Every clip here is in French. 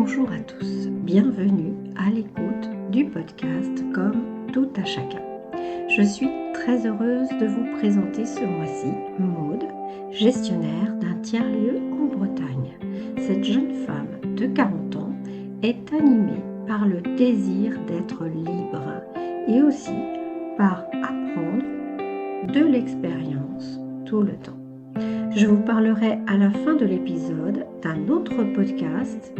Bonjour à tous, bienvenue à l'écoute du podcast Comme tout à chacun. Je suis très heureuse de vous présenter ce mois-ci Maude, gestionnaire d'un tiers-lieu en Bretagne. Cette jeune femme de 40 ans est animée par le désir d'être libre et aussi par apprendre de l'expérience tout le temps. Je vous parlerai à la fin de l'épisode d'un autre podcast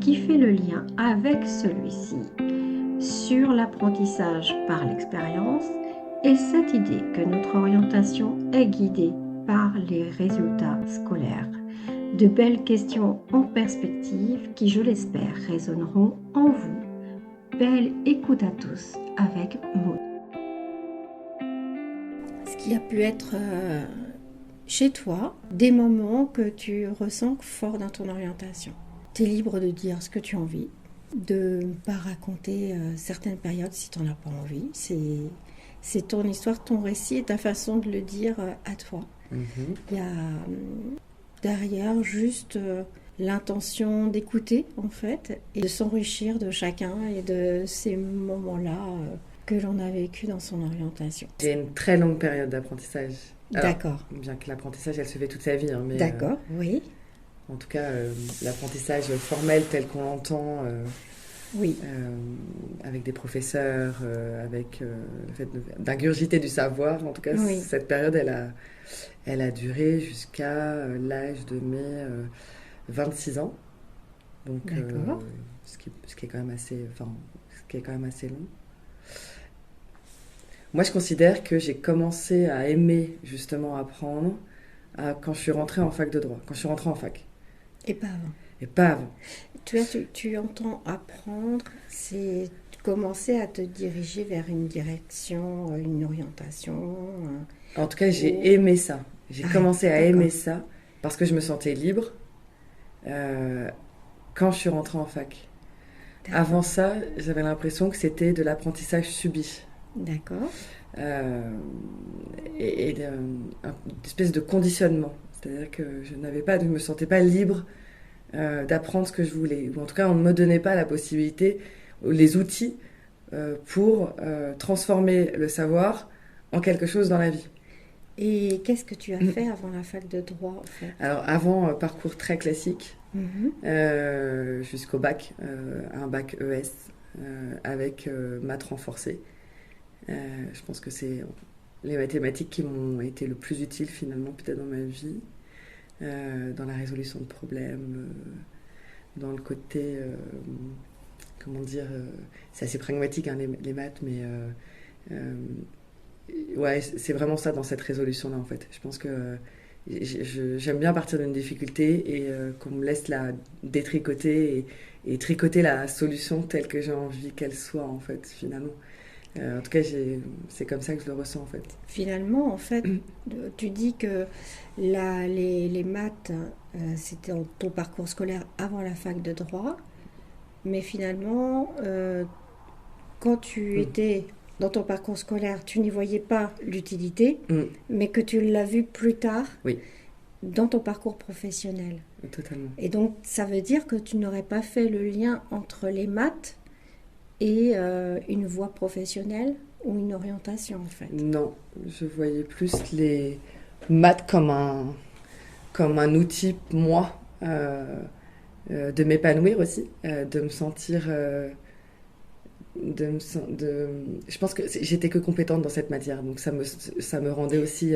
qui fait le lien avec celui-ci sur l'apprentissage par l'expérience et cette idée que notre orientation est guidée par les résultats scolaires. De belles questions en perspective qui, je l'espère, résonneront en vous. Belle écoute à tous avec Maud. Ce qui a pu être chez toi, des moments que tu ressens fort dans ton orientation. Tu es libre de dire ce que tu as envie, de ne pas raconter certaines périodes si tu n'en as pas envie. C'est ton histoire, ton récit et ta façon de le dire à toi. Il y a derrière juste l'intention d'écouter en fait et de s'enrichir de chacun et de ces moments-là que l'on a vécu dans son orientation. J'ai une très longue période d'apprentissage. Alors, D'accord. Bien que l'apprentissage, elle se fait toute sa vie. Mais, d'accord, oui. En tout cas, l'apprentissage formel tel qu'on l'entend, oui. avec des professeurs, avec le fait d'ingurgiter du savoir, en tout cas, oui. Cette période, elle a duré jusqu'à l'âge de mes 26 ans. Donc, ce qui est quand même assez long. Moi, je considère que j'ai commencé à aimer justement apprendre quand je suis rentrée en fac de droit, quand je suis rentrée en fac. Et pas avant. Et pas avant. Tu entends apprendre, c'est commencer à te diriger vers une direction, une orientation. En tout cas, j'ai aimé ça. J'ai commencé à aimer ça parce que je me sentais libre quand je suis rentrée en fac. D'accord. Avant ça, j'avais l'impression que c'était de l'apprentissage subi. D'accord. Et une espèce de conditionnement. C'est-à-dire que je ne me sentais pas libre d'apprendre ce que je voulais. Ou en tout cas, on ne me donnait pas la possibilité, les outils pour transformer le savoir en quelque chose dans la vie. Et qu'est-ce que tu as fait avant la fac de droit en fait ? Alors, avant, parcours très classique, jusqu'au bac, un bac ES avec maths renforcée. Je pense que c'est les mathématiques qui m'ont été le plus utiles finalement peut-être dans ma vie, dans la résolution de problèmes, dans le côté, c'est assez pragmatique hein, les maths, mais ouais, c'est vraiment ça dans cette résolution-là en fait. Je pense que j'aime bien partir d'une difficulté et qu'on me laisse la détricoter et tricoter la solution telle que j'ai envie qu'elle soit en fait finalement. En tout cas, c'est comme ça que je le ressens en fait. Finalement, en fait, tu dis que les maths, c'était ton parcours scolaire avant la fac de droit, mais finalement, quand tu étais dans ton parcours scolaire, tu n'y voyais pas l'utilité, mais que tu l'as vu plus tard dans ton parcours professionnel. Totalement. Et donc, ça veut dire que tu n'aurais pas fait le lien entre les maths et une voie professionnelle ou une orientation en fait. Non, je voyais plus les maths comme un outil pour moi de m'épanouir aussi, de me sentir je pense que j'étais que compétente dans cette matière, donc ça me rendait aussi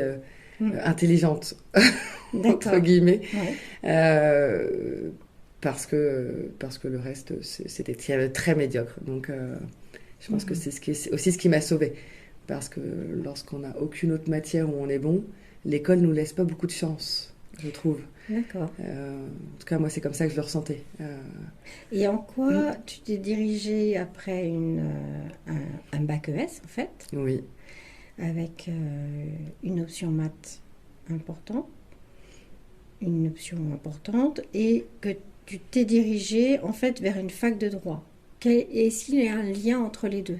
intelligente entre guillemets. Parce que le reste c'était très médiocre, donc je pense que c'est aussi ce qui m'a sauvée, parce que lorsqu'on n'a aucune autre matière où on est bon, l'école nous laisse pas beaucoup de chance, je trouve. D'accord. En tout cas moi c'est comme ça que je le ressentais. Et en quoi tu t'es dirigée après un bac ES en fait? Oui. Avec une option maths importante, et que tu t'es dirigée en fait vers une fac de droit. Est-ce qu'il y a un lien entre les deux ?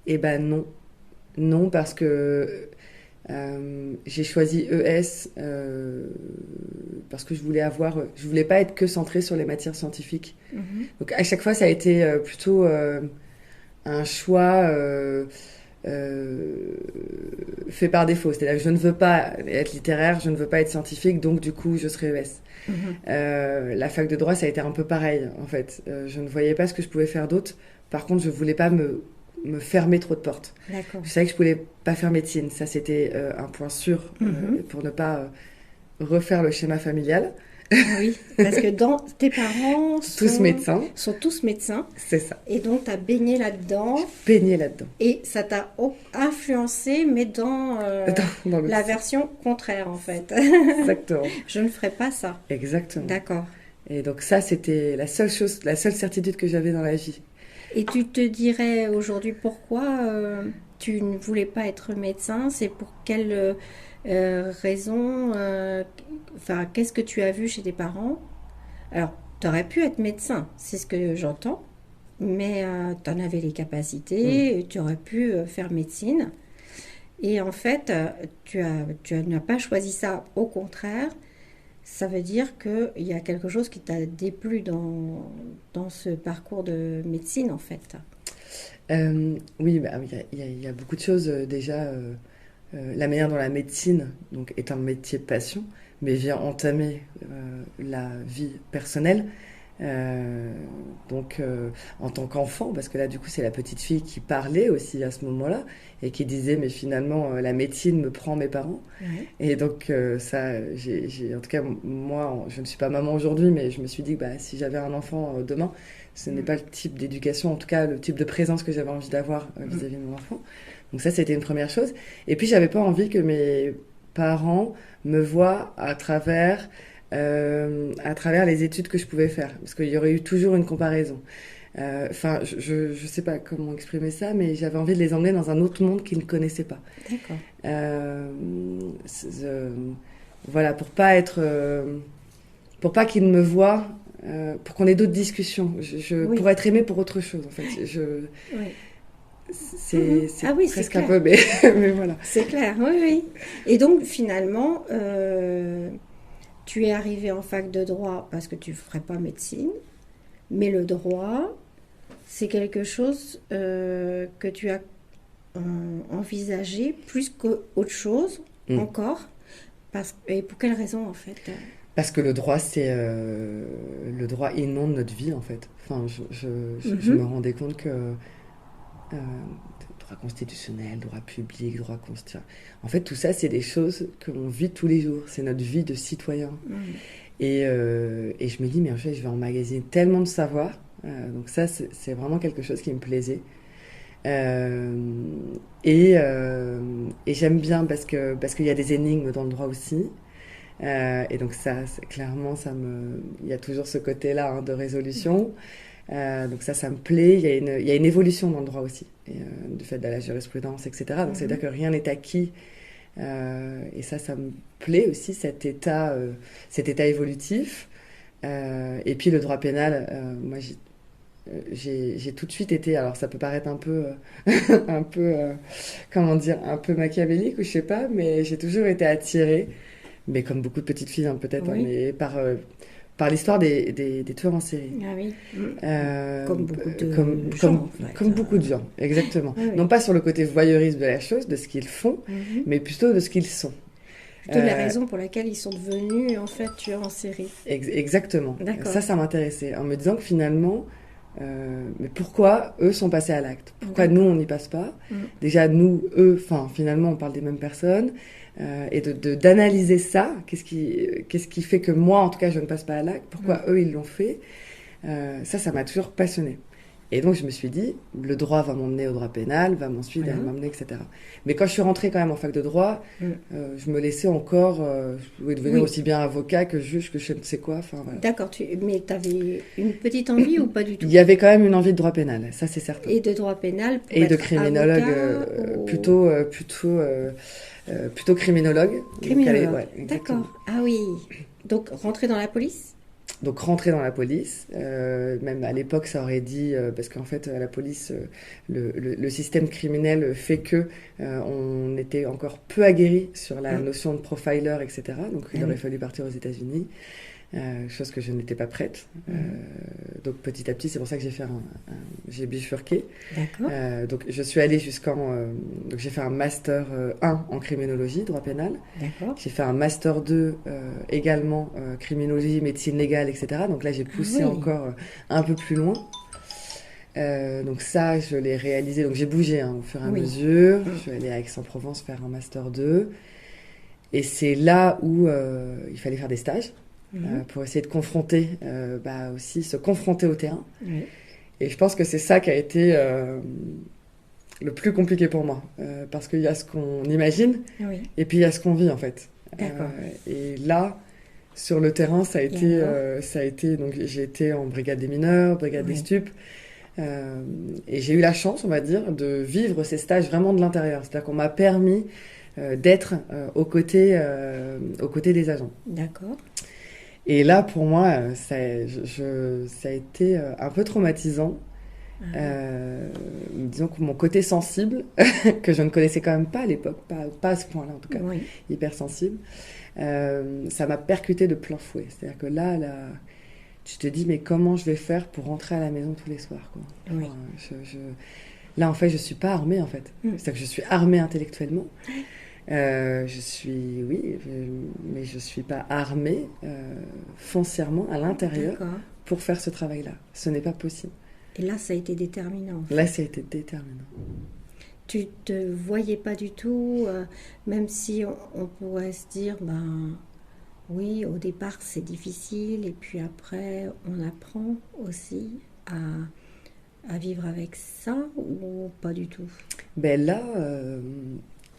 Et ben non, parce que j'ai choisi ES parce que je voulais pas être que centrée sur les matières scientifiques. Donc à chaque fois, ça a été plutôt un choix fait par défaut. C'est-à-dire que je ne veux pas être littéraire, je ne veux pas être scientifique, donc du coup, je serai ES. La fac de droit, ça a été un peu pareil, en fait. Je ne voyais pas ce que je pouvais faire d'autre. Par contre, je voulais pas me fermer trop de portes. D'accord. Je savais que je pouvais pas faire médecine. Ça, c'était un point sûr pour ne pas refaire le schéma familial. Oui, parce que tes parents sont tous médecins. C'est ça. Et donc, tu as baigné là-dedans. Baigné là-dedans. Et ça t'a influencé, mais dans la version contraire, en fait. Exactement. Je ne ferai pas ça. Exactement. D'accord. Et donc ça, c'était la seule certitude que j'avais dans la vie. Et tu te dirais aujourd'hui pourquoi tu ne voulais pas être médecin? C'est pour quelle raison? Enfin, qu'est-ce que tu as vu chez tes parents? Alors, tu aurais pu être médecin, c'est ce que j'entends, mais tu en avais les capacités, tu aurais pu faire médecine. Et en fait, tu n'as pas choisi ça, au contraire. Ça veut dire qu'il y a quelque chose qui t'a déplu dans ce parcours de médecine, en fait. Oui, il y a beaucoup de choses. Déjà, la manière dont la médecine donc, est un métier de passion, mais vient entamer la vie personnelle. Donc, en tant qu'enfant, parce que là, du coup, c'est la petite fille qui parlait aussi à ce moment-là et qui disait, mais finalement, la médecine me prend mes parents. Et donc, ça, en tout cas, moi, je ne suis pas maman aujourd'hui, mais je me suis dit que si j'avais un enfant demain, ce n'est pas le type d'éducation, en tout cas, le type de présence que j'avais envie d'avoir vis-à-vis de mon enfant. Donc ça, c'était une première chose. Et puis, j'avais pas envie que mes parents me voient à travers les études que je pouvais faire, parce qu'il y aurait eu toujours une comparaison. Enfin, je sais pas comment exprimer ça, mais j'avais envie de les emmener dans un autre monde qu'ils ne connaissaient pas. D'accord. Voilà, pour pas qu'ils me voient, pour qu'on ait d'autres discussions. Pour être aimée pour autre chose, en fait. C'est presque un peu, mais voilà. C'est clair, oui. Et donc, finalement, tu es arrivé en fac de droit parce que tu ne ferais pas médecine, mais le droit, c'est quelque chose que tu as envisagé plus qu'autre chose encore. Et pour quelle raison, en fait? Parce que le droit, le droit inonde notre vie, en fait. Enfin, je me rendais compte que droit constitutionnel, droit public, droit constitutionnel. En fait, tout ça, c'est des choses qu'on vit tous les jours. C'est notre vie de citoyen. Et je me dis, mais en fait, je vais emmagasiner tellement de savoir. Donc ça, c'est vraiment quelque chose qui me plaisait. Et j'aime bien parce qu'il y a des énigmes dans le droit aussi. Et donc ça, clairement, il y a toujours ce côté-là de résolution. Donc ça me plaît. Il y a une évolution dans le droit aussi, du fait de la jurisprudence, etc. Donc c'est-à-dire que rien n'est acquis. Et ça me plaît aussi, cet état évolutif. Et puis le droit pénal, moi j'ai tout de suite été, alors ça peut paraître un peu comment dire, un peu machiavélique ou je sais pas, mais j'ai toujours été attirée, mais comme beaucoup de petites filles peut-être, mais par l'histoire des tueurs en série. Ah oui. Comme beaucoup de gens, exactement. Oui. Non pas sur le côté voyeuriste de la chose, de ce qu'ils font, mais plutôt de ce qu'ils sont. Plutôt la raison pour laquelle ils sont devenus, en fait, tueurs en série. Exactement. Ça m'intéressait. En me disant que finalement, mais pourquoi eux sont passés à l'acte? Pourquoi nous, on n'y passe pas? Déjà, nous, eux, finalement, on parle des mêmes personnes. Et d'analyser ça, qu'est-ce qui fait que moi, en tout cas, je ne passe pas à l'acte, pourquoi eux, ils l'ont fait, ça m'a toujours passionnée. Et donc, je me suis dit, le droit va m'emmener au droit pénal, va ensuite m'emmener, etc. Mais quand je suis rentrée quand même en fac de droit, je me laissais encore, je pouvais devenir aussi bien avocat que juge, que je ne sais quoi. Voilà. D'accord, mais tu avais une petite envie ou pas du tout? Il y avait quand même une envie de droit pénal, ça c'est certain. Et de droit pénal pour et de criminologue, plutôt criminologue. Criminologue, d'accord. Ah oui, donc rentrer dans la police? Donc rentrer dans la police, même à l'époque ça aurait dit, parce qu'en fait à la police, le système criminel fait que on était encore peu aguerri sur la notion de profiler, etc. Donc il aurait fallu partir aux États-Unis, chose que je n'étais pas prête. Donc petit à petit, c'est pour ça que j'ai bifurqué. D'accord. Donc je suis allée donc j'ai fait un master 1 en criminologie, droit pénal. D'accord. J'ai fait un master 2 également criminologie, médecine légale, etc. Donc là j'ai poussé encore un peu plus loin. Donc ça je l'ai réalisé. Donc j'ai bougé au fur et à mesure. Je suis allée à Aix-en-Provence faire un master 2. Et c'est là où il fallait faire des stages. Pour essayer de confronter, aussi se confronter au terrain. Et je pense que c'est ça qui a été le plus compliqué pour moi, parce qu'il y a ce qu'on imagine, et puis il y a ce qu'on vit en fait. Et là, sur le terrain, ça a été donc j'ai été en brigade des mineurs, brigade des stupes, et j'ai eu la chance, on va dire, de vivre ces stages vraiment de l'intérieur. C'est-à-dire qu'on m'a permis d'être aux côtés des agents. D'accord. Et là, pour moi, ça a été un peu traumatisant. Disons que mon côté sensible, que je ne connaissais quand même pas à l'époque, pas à ce point-là en tout cas, hypersensible, ça m'a percuté de plein fouet. C'est-à-dire que là, tu te dis, mais comment je vais faire pour rentrer à la maison tous les soirs, quoi. Là, en fait, je ne suis pas armée, en fait. C'est-à-dire que je suis armée intellectuellement. Mais je suis pas armée foncièrement à l'intérieur pour faire ce travail-là. Ce n'est pas possible. Et là, ça a été déterminant. En fait. Là, ça a été déterminant. Tu te voyais pas du tout, même si on pourrait se dire, oui, au départ c'est difficile, et puis après on apprend aussi à vivre avec ça, ou pas du tout? Ben là.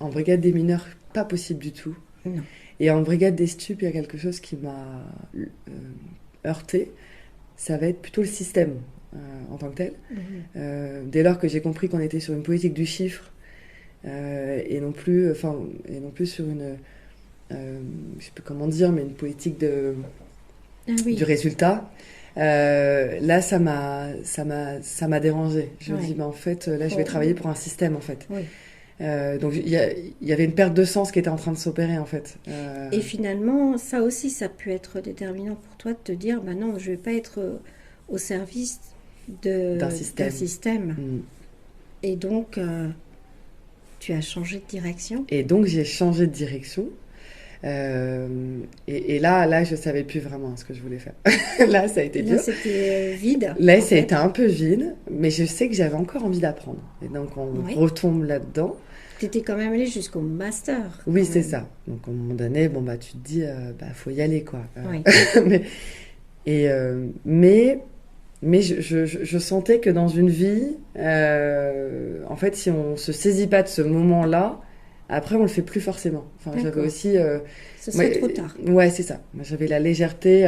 En brigade des mineurs, pas possible du tout. Non. Et en brigade des stupes, il y a quelque chose qui m'a heurté. Ça va être plutôt le système en tant que tel. Dès lors que j'ai compris qu'on était sur une politique du chiffre et non plus sur une, je sais plus comment dire, mais une politique du résultat. Là, ça m'a dérangée. Je me dis, en fait, là, je vais travailler pour un système, en fait. Donc il y avait une perte de sens qui était en train de s'opérer en fait. Et finalement, ça aussi, ça peut être déterminant pour toi de te dire, non, je vais pas être au service d'un système. Et donc, tu as changé de direction. Et donc j'ai changé de direction. Et là, je savais plus vraiment ce que je voulais faire. Là, ça a été dur. Là, c'était vide. Là, ça a été un peu vide, mais je sais que j'avais encore envie d'apprendre. Et donc, on retombe là-dedans. Tu étais quand même allée jusqu'au master. Oui, c'est ça. Donc, à un moment donné, tu te dis, faut y aller, quoi. mais je sentais que dans une vie, en fait, si on se saisit pas de ce moment-là, après, on le fait plus forcément. Enfin, j'avais aussi. Ce serait trop tard. Ouais, c'est ça. Moi, j'avais la légèreté.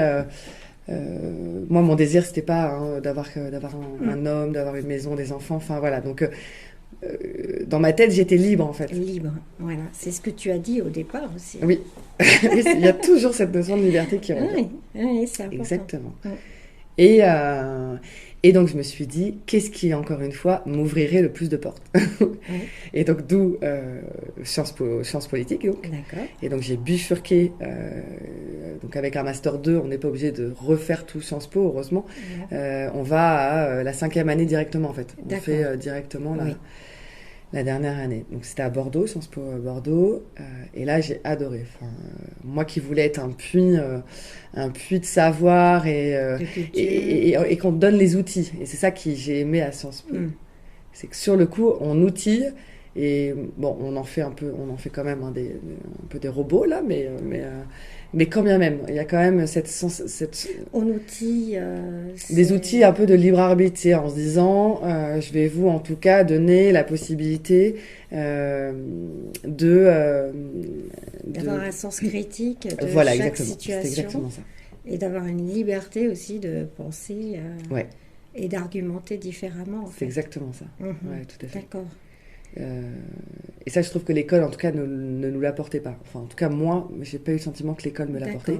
Moi, mon désir, c'était pas d'avoir un homme, d'avoir une maison, des enfants. Enfin, voilà. Donc, dans ma tête, j'étais libre, en fait. Libre. Voilà. C'est ce que tu as dit au départ aussi. Oui. Il y a toujours cette notion de liberté qui revient. Oui, c'est important. Exactement. Et donc, je me suis dit, qu'est-ce qui, encore une fois, m'ouvrirait le plus de portes? Et donc, d'où sciences politiques. Donc. D'accord. Et donc, j'ai bifurqué. Donc, avec un Master 2, on n'est pas obligé de refaire tout Sciences Po, heureusement. On va à la 5e année directement, en fait. On fait directement la dernière année. Donc, c'était à Bordeaux, Sciences Po à Bordeaux. Et là, j'ai adoré. Enfin, moi qui voulais être un puits de savoir et qu'on te donne les outils. Et c'est ça que j'ai aimé à Sciences Po. C'est que sur le coup, on outille. Et bon, on en fait quand même un peu des robots, là, mais quand bien même, il y a quand même on outille... des outils un peu de libre arbitre, en se disant, je vais vous, en tout cas, donner la possibilité d'avoir un sens critique de chaque situation. C'est exactement ça. Et d'avoir une liberté aussi de penser et d'argumenter différemment. C'est exactement ça. Ouais, tout à fait. D'accord. Et ça, je trouve que l'école, en tout cas, ne nous l'apportait pas. Enfin, en tout cas, moi, j'ai pas eu le sentiment que l'école me l'apportait.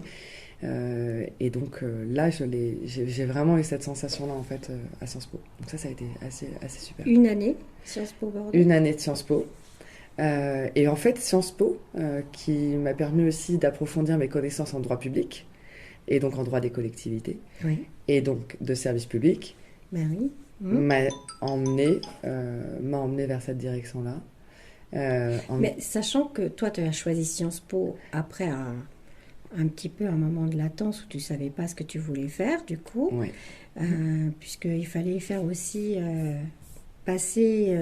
Et donc là, j'ai vraiment eu cette sensation-là en fait à Sciences Po. Donc ça a été assez super. Une année, Sciences Po Bordeaux. Une année de Sciences Po. Et en fait, Sciences Po, qui m'a permis aussi d'approfondir mes connaissances en droit public, et donc en droit des collectivités, Oui. et donc de service public, Ben oui. m'a emmené vers cette direction-là. Mais sachant que toi, tu as choisi Sciences Po après un petit peu un moment de latence où tu ne savais pas ce que tu voulais faire, du coup, Ouais. puisqu'il fallait faire aussi passer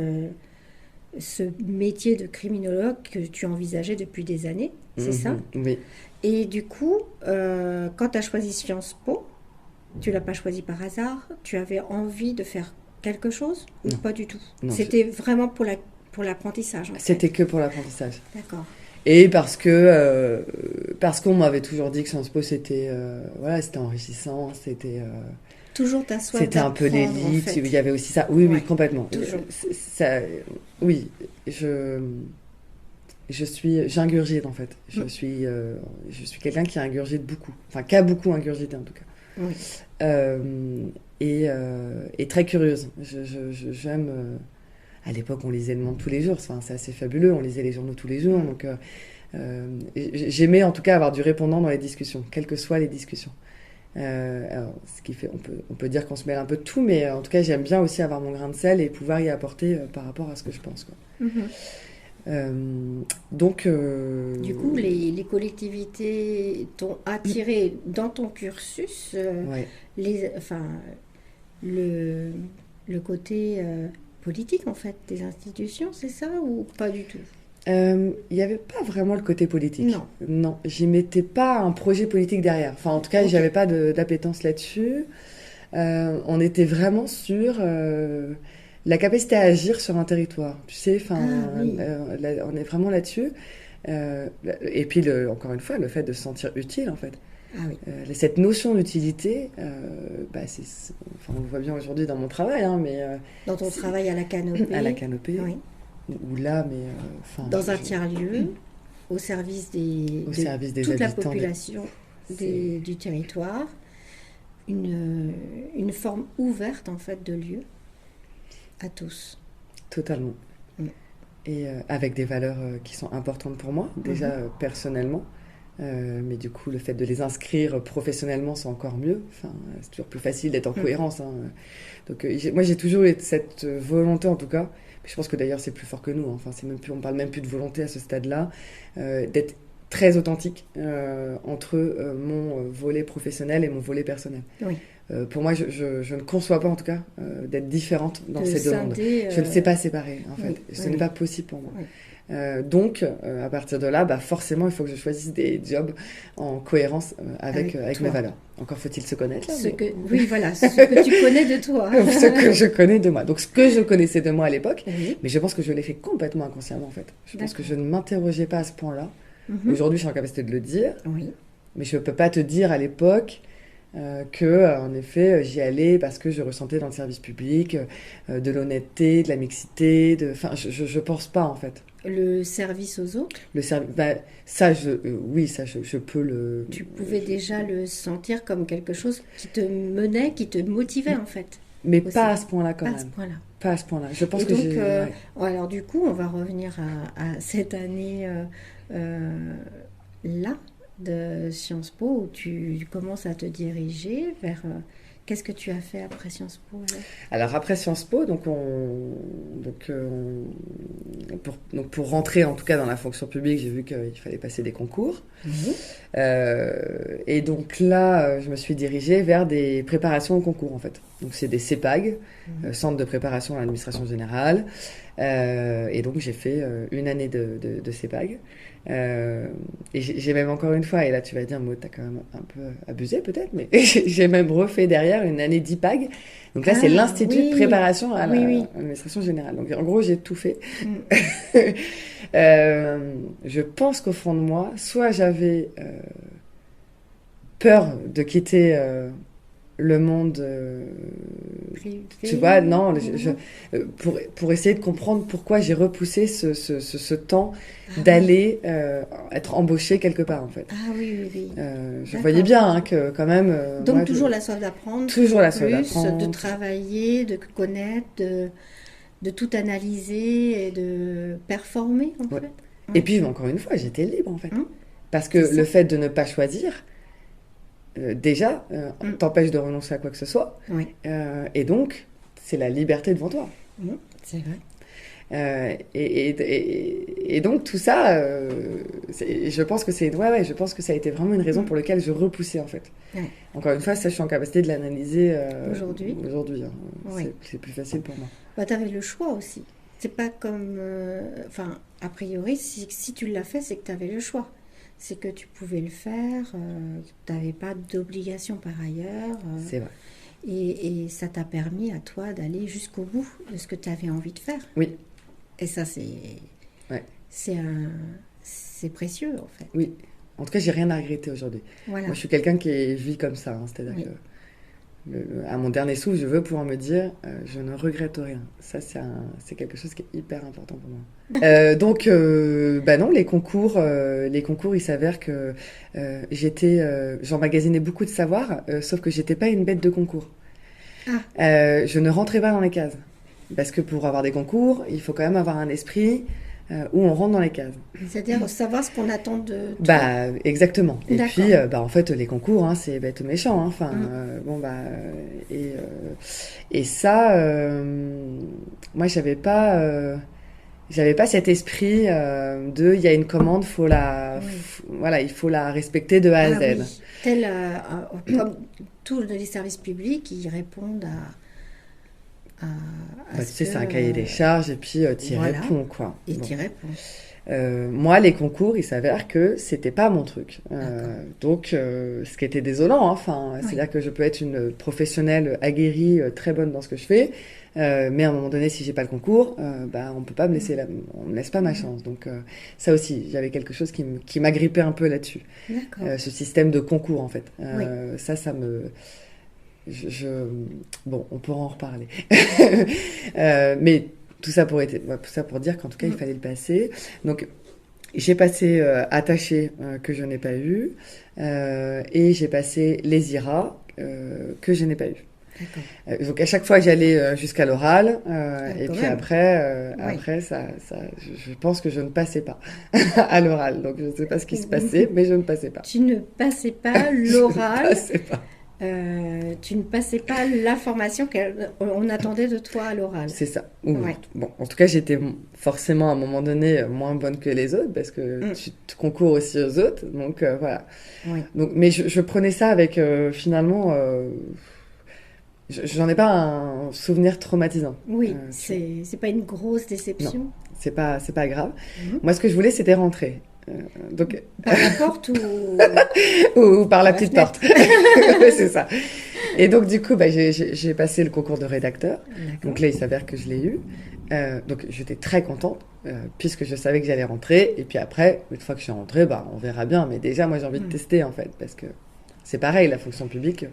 ce métier de criminologue que tu envisageais depuis des années, c'est ça? Oui. Et du coup, quand tu as choisi Sciences Po, tu l'as pas choisi par hasard? Tu avais envie de faire quelque chose ou Non. pas du tout? Non, C'était vraiment pour l'apprentissage, en fait. C'était que pour l'apprentissage. D'accord. Et parce qu'on m'avait toujours dit que Sciences Po c'était enrichissant, c'était Toujours ta soif c'était un peu d'apprendre, en l'élite. fait. Il y avait aussi ça. Oui, Ouais, oui, complètement. toujours. Oui, j'ingurgite en fait. Je suis quelqu'un qui ingurgite beaucoup, enfin qui a beaucoup ingurgité en tout cas. Oui. Et très curieuse. J'aime. À l'époque, on lisait Le Monde tous les jours. Enfin, c'est assez fabuleux. On lisait les journaux tous les jours. Donc, j'aimais en tout cas avoir du répondant dans les discussions, quelles que soient les discussions. Alors, ce qui fait, on peut dire qu'on se mêle un peu de tout, mais en tout cas, j'aime bien aussi avoir mon grain de sel et pouvoir y apporter par rapport à ce que je pense, quoi. Donc, Du coup, les collectivités t'ont attiré dans ton cursus, ouais. le côté politique, en fait, des institutions, c'est ça ou pas du tout? Il n'y avait pas vraiment le côté politique. Non, j'y mettais pas un projet politique derrière. Enfin, en tout cas, j'avais pas d'appétence là-dessus. On était vraiment sur la capacité à agir sur un territoire. Tu sais, oui. on est vraiment là-dessus. Et puis, encore une fois, le fait de se sentir utile, en fait. Ah oui. Cette notion d'utilité, on le voit bien aujourd'hui dans mon travail, hein, mais dans ton travail à la Canopée. À la Canopée. Oui. Ou là, mais dans un tiers-lieu, au service de toute la population du territoire, une forme ouverte en fait de lieu à tous. Totalement. Et avec des valeurs qui sont importantes pour moi, déjà personnellement. Mais du coup, le fait de les inscrire professionnellement, c'est encore mieux. Enfin, c'est toujours plus facile d'être en cohérence. Hein. Donc, moi, j'ai toujours eu cette volonté, en tout cas. Je pense que d'ailleurs, c'est plus fort que nous. Hein. Enfin, on parle même plus de volonté à ce stade-là, d'être très authentique entre mon volet professionnel et mon volet personnel. Oui. Pour moi, je ne conçois pas, en tout cas, d'être différente dans ces deux mondes. Je ne sais pas séparer, en fait. Ce n'est pas possible pour moi. Oui. Donc, à partir de là, forcément, il faut que je choisisse des jobs en cohérence avec mes valeurs. Encore faut-il se connaître. Là, Oui, voilà, ce que tu connais de toi. Ce que je connais de moi. Donc, ce que je connaissais de moi à l'époque, mais je pense que je l'ai fait complètement inconsciemment, en fait. Je pense que je ne m'interrogeais pas à ce point-là. Aujourd'hui, je suis en capacité de le dire, mais je ne peux pas te dire à l'époque que, en effet, j'y allais parce que je ressentais dans le service public de l'honnêteté, de la mixité. Je pense pas, en fait. Le service aux autres? Je peux le... Tu pouvais déjà le sentir comme quelque chose qui te menait, qui te motivait, en fait. Mais aussi. Pas à ce point-là, quand même. Pas à ce point-là. Pas à ce point-là. Je pense et que donc, alors, du coup, on va revenir à cette année là de Sciences Po où tu commences à te diriger vers... Qu'est-ce que tu as fait après Sciences Po? Alors après Sciences Po, pour rentrer en tout cas dans la fonction publique, j'ai vu qu'il fallait passer des concours. Et donc là, je me suis dirigée vers des préparations au concours en fait. Donc c'est des CEPAG, Centre de préparation à l'administration générale. Et donc j'ai fait une année de CEPAG. Et j'ai même encore une fois, et là tu vas dire, Maud, t'as quand même un peu abusé peut-être, mais j'ai même refait derrière une année d'IPAG. Donc là, c'est l'Institut de préparation à l'administration générale. Donc en gros, j'ai tout fait. Je pense qu'au fond de moi, soit j'avais peur de quitter le monde, Privé. tu vois, non, pour essayer de comprendre pourquoi j'ai repoussé ce temps d'aller être embauchée quelque part, en fait. Ah oui. Je voyais bien hein, que quand même... Donc moi, toujours la soif d'apprendre, toujours la soif d'apprendre. de travailler, de connaître, de tout analyser et de performer, en fait. Et puis, encore une fois, j'étais libre, en fait. Parce que C'est le ça. fait de ne pas choisir... déjà, t'empêche de renoncer à quoi que ce soit. Oui. Et donc, c'est la liberté devant toi. C'est vrai. Et donc, tout ça, je pense que je pense que ça a été vraiment une raison pour laquelle je repoussais, en fait. Ouais. Encore une fois, ça, je suis en capacité de l'analyser Aujourd'hui. Aujourd'hui, hein. Oui. C'est plus facile pour moi. Bah, t'avais le choix aussi. C'est pas comme... Enfin, a priori, si tu l'as fait, c'est que t'avais le choix. C'est que tu pouvais le faire, tu n'avais pas d'obligation par ailleurs. C'est vrai. Et ça t'a permis à toi d'aller jusqu'au bout de ce que tu avais envie de faire. Oui. Et ça, c'est précieux, en fait. Oui. En tout cas, j'ai rien à regretter aujourd'hui. Voilà. Moi, je suis quelqu'un qui vit comme ça. Hein. C'est-à-dire que à mon dernier souffle, je veux pouvoir me dire je ne regrette rien. Ça, c'est quelque chose qui est hyper important pour moi. Donc, non, les concours, il s'avère que j'emmagasinais beaucoup de savoir, sauf que j'étais pas une bête de concours. Je ne rentrais pas dans les cases. Parce que pour avoir des concours, il faut quand même avoir un esprit où on rentre dans les cases. C'est-à-dire savoir ce qu'on attend de toi. Exactement. Et D'accord. puis, en fait, les concours, hein, c'est bête ou méchant. Hein. Enfin, et ça, moi, j'avais pas cet esprit il y a une commande, il faut la respecter de A à Z. Oui. Comme tous les services publics, ils répondent c'est un cahier des charges et puis t'y réponds, quoi. Et t'y réponds. Moi, les concours, il s'avère que c'était pas mon truc. Donc, ce qui était désolant, hein, enfin, c'est-à-dire que je peux être une professionnelle aguerrie, très bonne dans ce que je fais, mais à un moment donné, si j'ai pas le concours, on peut pas me laisser on me laisse pas ma chance. Donc, ça aussi, j'avais quelque chose qui m'agrippait un peu là-dessus. Ce système de concours, en fait. Ça me... Bon, on pourra en reparler. Mais tout ça pour dire qu'en tout cas, il fallait le passer. Donc, j'ai passé attaché, que je n'ai pas eu, et j'ai passé les IRA, que je n'ai pas eu. Donc, à chaque fois, j'allais jusqu'à l'oral, et puis après, je pense que je ne passais pas à l'oral. Donc, je ne sais pas ce qui se passait, mais je ne passais pas. Tu ne passais pas l'oral. Je ne passais pas. Tu ne passais pas l'information qu'on attendait de toi à l'oral. C'est ça. Bon, en tout cas, j'étais forcément à un moment donné moins bonne que les autres parce que tu te concours aussi aux autres. Donc voilà. Donc, mais je prenais ça avec finalement. J'en ai pas un souvenir traumatisant. Oui, c'est pas une grosse déception. Non, c'est pas grave. Moi, ce que je voulais, c'était rentrer. Donc... Par la porte ou par la petite porte. C'est ça. Et donc, du coup, j'ai passé le concours de rédacteur. Donc là, il s'avère que je l'ai eu. Donc, j'étais très contente, puisque je savais que j'allais rentrer. Et puis après, une fois que je suis rentrée, on verra bien. Mais déjà, moi, j'ai envie de tester, en fait. Parce que c'est pareil, la fonction publique...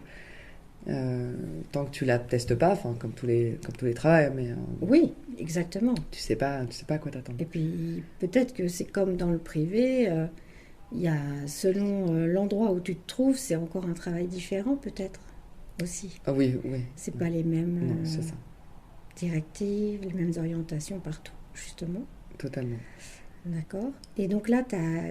tant que tu la testes pas, enfin comme tous les travails, mais oui, exactement. Tu sais pas à quoi t'attendre. Et puis peut-être que c'est comme dans le privé, il y a selon l'endroit où tu te trouves, c'est encore un travail différent peut-être aussi. Ah oui. C'est pas les mêmes c'est ça. Directives, les mêmes orientations partout, justement. Totalement. D'accord. Et donc là,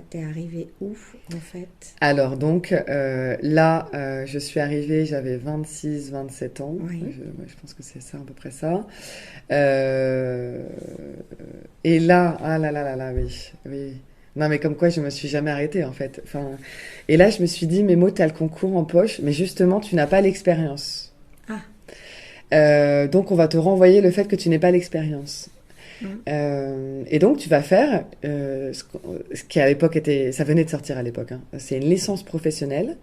t'es arrivée où, en fait? Alors, donc, là, je suis arrivée, j'avais 26-27 ans. Oui. Je pense que c'est ça, à peu près ça. Et là, oui. Non, mais comme quoi, je me suis jamais arrêtée, en fait. Enfin, et là, je me suis dit, mais Maud, t'as le concours en poche, mais justement, tu n'as pas l'expérience. Donc, on va te renvoyer le fait que tu n'aies pas l'expérience. Et donc tu vas faire ce qui à l'époque était, ça venait de sortir à l'époque, hein, c'est une licence professionnelle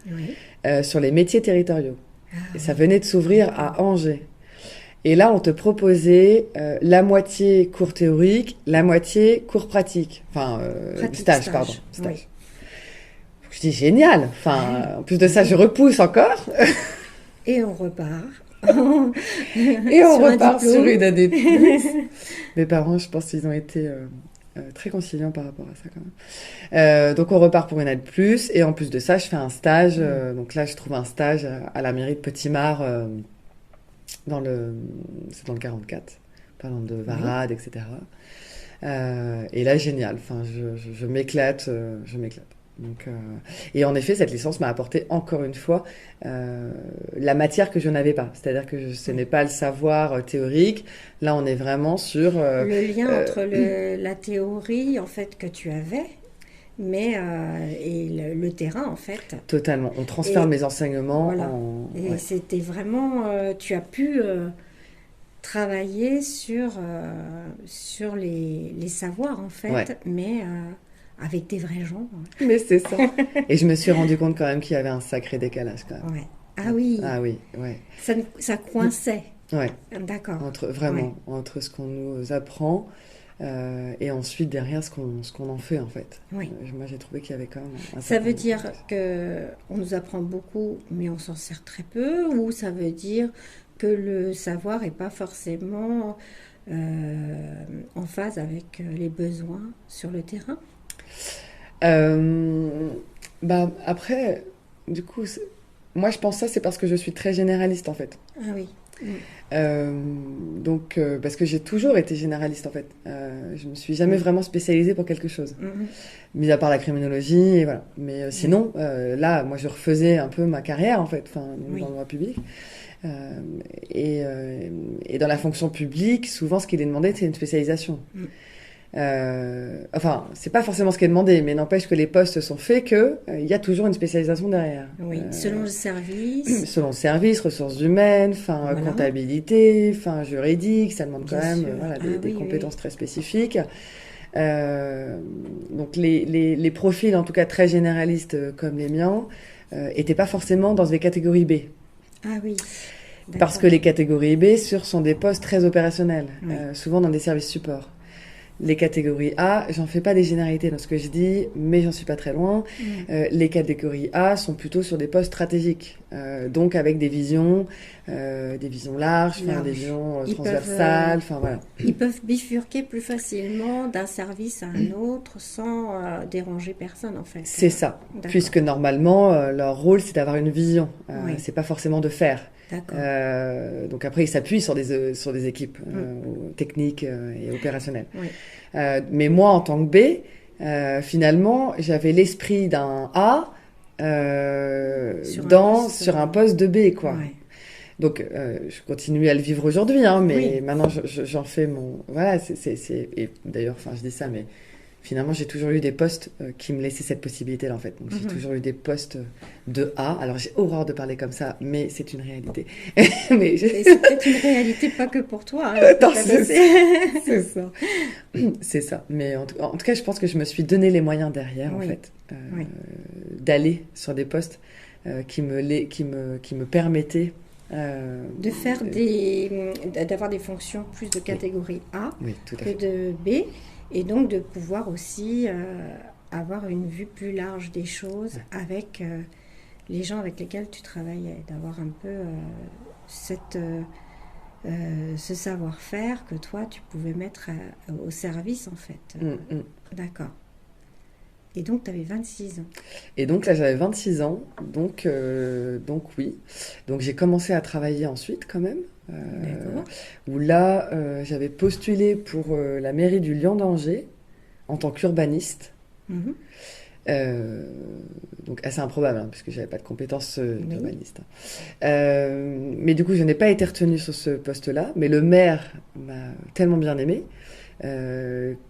sur les métiers territoriaux. Et ça venait de s'ouvrir à Angers. Et là on te proposait la moitié cours théorique, la moitié cours pratique, enfin stage. Oui. Je dis génial. Enfin en plus de ça je repousse encore. Et on repart. Et on repart sur une année de plus. Mes parents, je pense qu'ils ont été très conciliants par rapport à ça quand même. Donc on repart pour une année de plus. Et en plus de ça, je fais un stage. Donc là, je trouve un stage à la mairie de Petit-Mare, c'est dans le 44, parlant de Varade, etc. Et là, génial. Enfin, je m'éclate. Donc, et en effet, cette licence m'a apporté encore une fois la matière que je n'avais pas. C'est-à-dire que ce n'est pas le savoir théorique. Là, on est vraiment sur... le lien entre la théorie, en fait, que tu avais, mais et le terrain, en fait. Totalement. On transfère mes enseignements. Voilà. Et c'était vraiment... tu as pu... travailler sur les savoirs, en fait, mais avec des vrais gens. Mais c'est ça. Et je me suis rendu compte quand même qu'il y avait un sacré décalage quand même. Ouais. Ah oui. Ah oui, ouais. Ça coinçait. Ouais. D'accord. Entre ce qu'on nous apprend et ensuite derrière ce qu'on en fait en fait. Oui. Moi j'ai trouvé qu'il y avait quand même un ça veut dire qu'on nous apprend beaucoup mais on s'en sert très peu, ou ça veut dire que le savoir n'est pas forcément en phase avec les besoins sur le terrain? Après, du coup, moi je pense ça, c'est parce que je suis très généraliste en fait. Ah oui. Donc, parce que j'ai toujours été généraliste en fait. Je me suis jamais vraiment spécialisée pour quelque chose, mis à part la criminologie et voilà. Mais sinon, là, moi je refaisais un peu ma carrière en fait, dans le droit public. Et dans la fonction publique, souvent ce qu'il est demandé, c'est une spécialisation. Enfin, c'est pas forcément ce qui est demandé, mais n'empêche que les postes sont faits que il y a toujours une spécialisation derrière. Oui, selon le service. Selon le service, ressources humaines, comptabilité, juridique, ça demande quand même des compétences très spécifiques. Donc les profils, en tout cas très généralistes comme les miens, étaient pas forcément dans des catégories B. Ah oui. Parce que les catégories B sont des postes très opérationnels, souvent dans des services supports. Les catégories A, j'en fais pas des généralités dans ce que je dis, mais j'en suis pas très loin. Les catégories A sont plutôt sur des postes stratégiques, donc avec des visions larges, des visions transversales, voilà. Ils peuvent bifurquer plus facilement d'un service à un autre sans déranger personne, en fait. C'est ça, puisque normalement leur rôle c'est d'avoir une vision, c'est pas forcément de faire. Donc après, ils s'appuient sur des équipes techniques et opérationnelles. Mais moi, en tant que B, finalement, j'avais l'esprit d'un A sur un poste de B, quoi. Donc, je continue à le vivre aujourd'hui, mais maintenant, j'en fais mon... Voilà, et d'ailleurs, je dis ça, mais finalement, j'ai toujours eu des postes qui me laissaient cette possibilité-là, en fait. Donc, j'ai toujours eu des postes de A. Alors, j'ai horreur de parler comme ça, mais c'est une réalité. Et c'est peut-être une réalité pas que pour toi. Non, c'est ça. C'est ça. Mais en tout cas, je pense que je me suis donné les moyens derrière, en fait, d'aller sur des postes qui me permettaient de faire d'avoir des fonctions plus de catégorie A que de B. Et donc de pouvoir aussi avoir une vue plus large des choses avec les gens avec lesquels tu travaillais, d'avoir un peu ce savoir-faire que toi tu pouvais mettre au service en fait. D'accord. Et donc tu avais 26 ans. Et donc là j'avais 26 ans, donc oui. Donc j'ai commencé à travailler ensuite quand même. Où là, j'avais postulé pour la mairie du Lion d'Angers en tant qu'urbaniste. Donc assez improbable, puisque j'avais pas de compétences d'urbaniste. Mais du coup, je n'ai pas été retenue sur ce poste-là, mais le maire m'a tellement bien aimée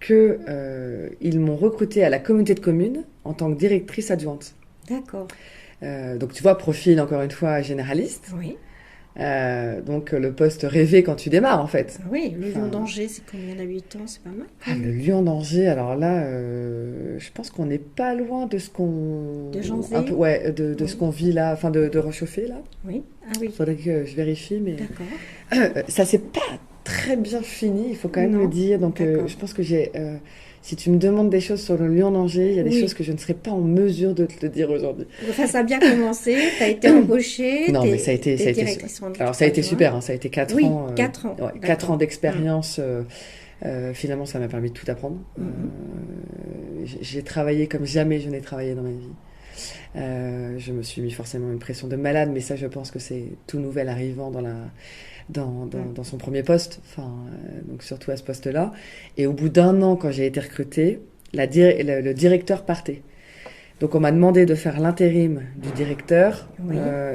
qu'ils m'ont recrutée à la communauté de communes en tant que directrice adjointe. D'accord. Donc tu vois, profil encore une fois généraliste. Oui. Donc le poste rêvé quand tu démarres en fait. Oui, le Lion d'Angers, c'est combien d'habitants? C'est pas mal. Le Lion d'Angers, alors là, je pense qu'on n'est pas loin de ce qu'on... De Janzé. De ce qu'on vit là, de Réchauffé là. Oui, Il faudrait que je vérifie, mais... D'accord. Ça s'est pas très bien fini, il faut quand même le dire. Donc je pense que j'ai Si tu me demandes des choses sur le Lyon d'Angers, il y a des choses que je ne serais pas en mesure de te le dire aujourd'hui. Enfin, ça a bien commencé, tu as été embauchée. Non, mais ça a été alors ça a été super, hein, ça a été 4 ans. 4 ans. 4 ans d'expérience. Finalement, ça m'a permis de tout apprendre. J'ai travaillé comme jamais je n'ai travaillé dans ma vie. Je me suis mis forcément une pression de malade, mais ça, je pense que c'est tout nouvel arrivant dans son premier poste, donc surtout à ce poste-là. Et au bout d'un an, quand j'ai été recrutée, le directeur partait. Donc on m'a demandé de faire l'intérim du directeur,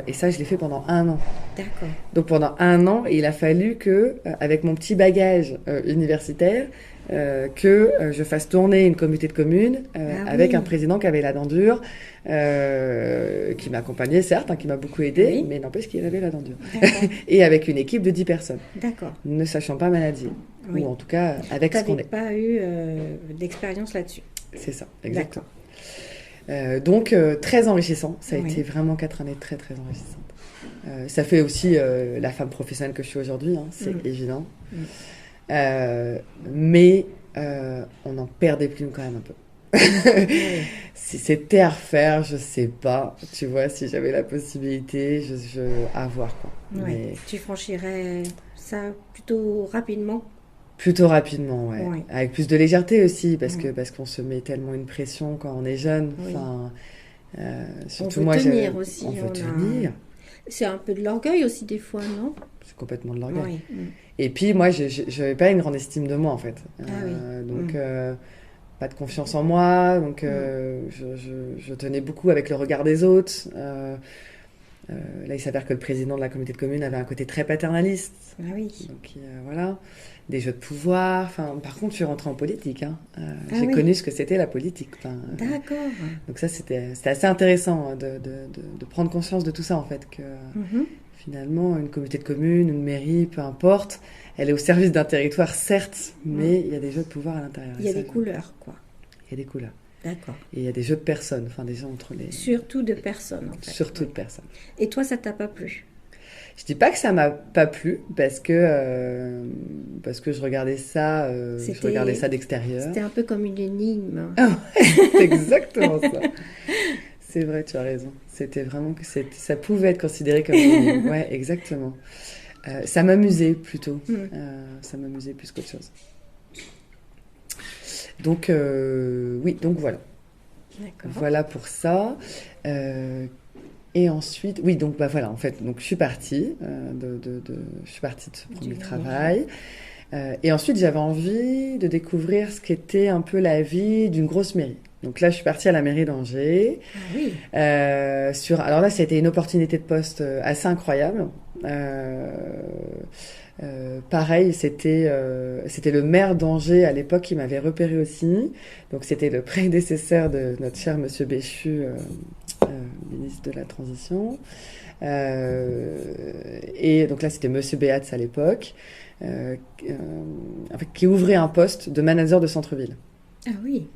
et ça je l'ai fait pendant 1 an. D'accord. Donc pendant 1 an, il a fallu que, avec mon petit bagage universitaire, que je fasse tourner une communauté de communes avec un président qui avait la dent dure, qui m'accompagnait certes, qui m'a beaucoup aidé, mais n'empêche qu'il avait la dent dure. Et avec une équipe de 10 personnes. D'accord. Ne sachant pas maladie. Ou en tout cas avec ce qu'on est. Tu n'avais pas eu d'expérience là-dessus. C'est ça, exactement. Donc très enrichissant. Ça a été vraiment 4 années très très enrichissantes. Ça fait aussi la femme professionnelle que je suis aujourd'hui, c'est évident. Mais on en perd des plumes quand même un peu. Si c'était à refaire, je sais pas. Tu vois, si j'avais la possibilité, à voir quoi. Mais... Tu franchirais ça plutôt rapidement? Plutôt rapidement, ouais. Avec plus de légèreté aussi, parce qu'on se met tellement une pression quand on est jeune. Surtout on veut moi, tenir aussi. On veut tenir. C'est un peu de l'orgueil aussi des fois, non? C'est complètement de l'orgueil. Et puis moi, je n'avais pas une grande estime de moi en fait. Donc pas de confiance en moi. Donc je tenais beaucoup avec le regard des autres. Là, il s'avère que le président de la communauté de communes avait un côté très paternaliste. Donc voilà, des jeux de pouvoir. Par contre, je suis rentrée en politique. J'ai connu ce que c'était la politique. D'accord. Donc ça, c'était assez intéressant de prendre conscience de tout ça en fait, que finalement, une communauté de communes, une mairie, peu importe, elle est au service d'un territoire, certes, mais il y a des jeux de pouvoir à l'intérieur. Il y a des couleurs, quoi. Il y a des couleurs. D'accord. Et il y a des jeux de personnes, des gens entre les... Surtout de personnes, en fait. Surtout de personnes. Et toi, ça t'a pas plu? Je dis pas que ça m'a pas plu, parce que je regardais ça, d'extérieur. C'était un peu comme une énigme. C'est exactement ça. C'est vrai, tu as raison. C'était vraiment que ça pouvait être considéré comme une énigme. Ouais, exactement. Ça m'amusait plutôt. Ça m'amusait plus qu'autre chose. Donc, donc voilà. D'accord. Voilà pour ça. Et ensuite, donc voilà, en fait, donc je suis partie de ce premier travail. Et ensuite, j'avais envie de découvrir ce qu'était un peu la vie d'une grosse mairie. Donc là, je suis partie à la mairie d'Angers. Alors là, c'était une opportunité de poste assez incroyable. Pareil, c'était le maire d'Angers à l'époque qui m'avait repéré aussi. Donc c'était le prédécesseur de notre cher monsieur Béchu, ministre de la Transition. Et donc là, c'était monsieur Béats à l'époque, qui ouvrait un poste de manager de centre-ville. Ah oui,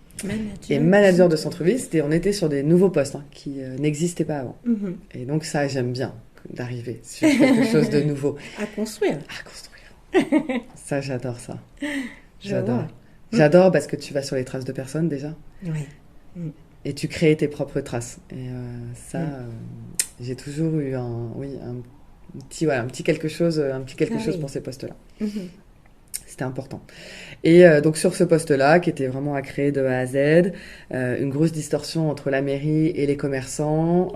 manager de centre-ville, on était sur des nouveaux postes qui n'existaient pas avant. Et donc ça, j'aime bien d'arriver sur quelque chose de nouveau. À construire. Ça, j'adore ça. J'adore parce que tu vas sur les traces de personnes déjà. Et tu crées tes propres traces. Et ça, j'ai toujours eu un petit quelque chose pour ces postes-là. C'était important. Et donc sur ce poste-là, qui était vraiment à créer de A à Z, une grosse distorsion entre la mairie et les commerçants.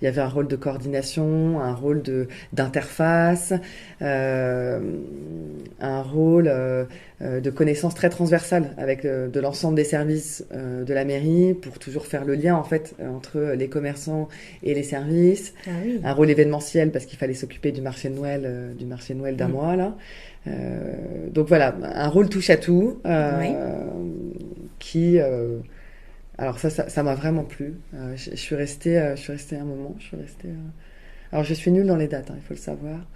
Il y avait un rôle de coordination, un rôle d'interface, un rôle de connaissance très transversale avec de l'ensemble des services de la mairie pour toujours faire le lien en fait entre les commerçants et les services. Un rôle événementiel parce qu'il fallait s'occuper du marché de Noël d'un mois là. Donc voilà, un rôle touche à tout qui alors ça m'a vraiment plu. Je suis restée un moment. Alors je suis nulle dans les dates, il faut le savoir.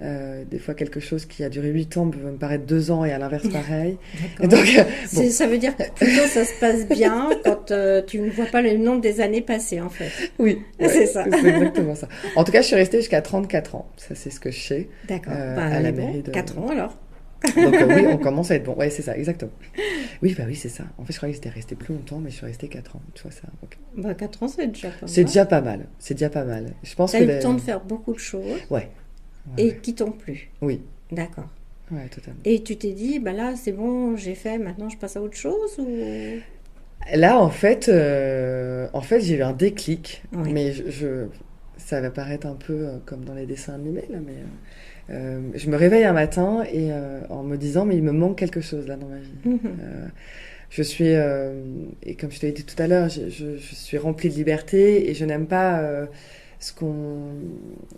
Des fois quelque chose qui a duré 8 ans peut me paraître 2 ans et à l'inverse pareil. Donc, ça veut dire que plutôt ça se passe bien quand tu ne vois pas le nombre des années passées en fait. Oui, c'est ça. C'est exactement ça. En tout cas, je suis restée jusqu'à 34 ans. Ça, c'est ce que je sais. D'accord. À la mairie de... 4 ans alors. Donc oui, on commence à être bon. Ouais, c'est ça, exactement. Oui, bah oui, c'est ça. En fait, je croyais que j'étais restée plus longtemps, mais je suis restée 4 ans. Tu vois ça. Donc... Bah, 4 ans, c'est déjà pas C'est mal. déjà pas mal. C'est déjà pas mal. Je pense T'as que eu le temps de faire beaucoup de choses ouais. et qui t'ont plu. Oui. D'accord. Ouais, totalement. Et tu t'es dit, bah là, c'est bon, j'ai fait, maintenant je passe à autre chose ou... Là, en fait, j'ai eu un déclic, Oui. mais ça va paraître un peu comme dans les dessins animés, là, mais je me réveille un matin et en me disant, mais il me manque quelque chose là dans ma vie. Mhm. Je suis, et comme je te l'ai dit tout à l'heure, je suis remplie de liberté et je n'aime pas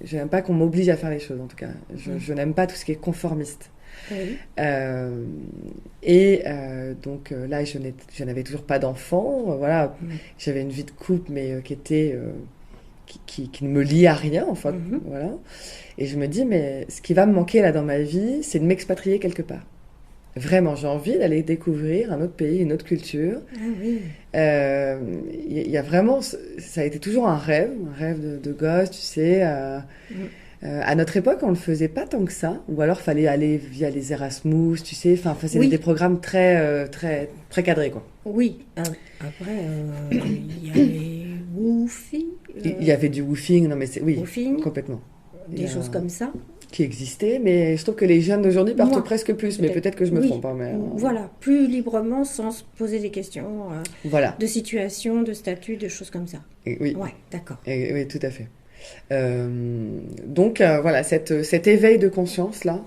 je n'aime pas qu'on m'oblige à faire les choses, en tout cas. Je n'aime pas tout ce qui est conformiste. Oui. Donc là, je n'avais toujours pas d'enfant. Voilà, j'avais une vie de couple, mais qui ne me lie à rien, en fait. Voilà. Et je me dis, mais ce qui va me manquer là dans ma vie, c'est de m'expatrier quelque part. Vraiment, j'ai envie d'aller découvrir un autre pays, une autre culture. Ah oui. Il y a vraiment, ça a été toujours un rêve de gosse, tu sais. À notre époque, on ne le faisait pas tant que ça, ou alors fallait aller via les Erasmus, tu sais. Enfin, c'était des programmes très cadrés, quoi. Oui. Après, il y avait Woofy. Il y avait du woofing, non mais oui, woofing, complètement. Des choses comme ça. Qui existaient, mais je trouve que les jeunes d'aujourd'hui partent presque plus, mais peut-être que je me trompe. Hein, mais, voilà, plus librement, sans se poser des questions voilà. de situation, de statut, de choses comme ça. Oui. Ouais, d'accord. Oui, tout à fait. Donc voilà, cet éveil de conscience là,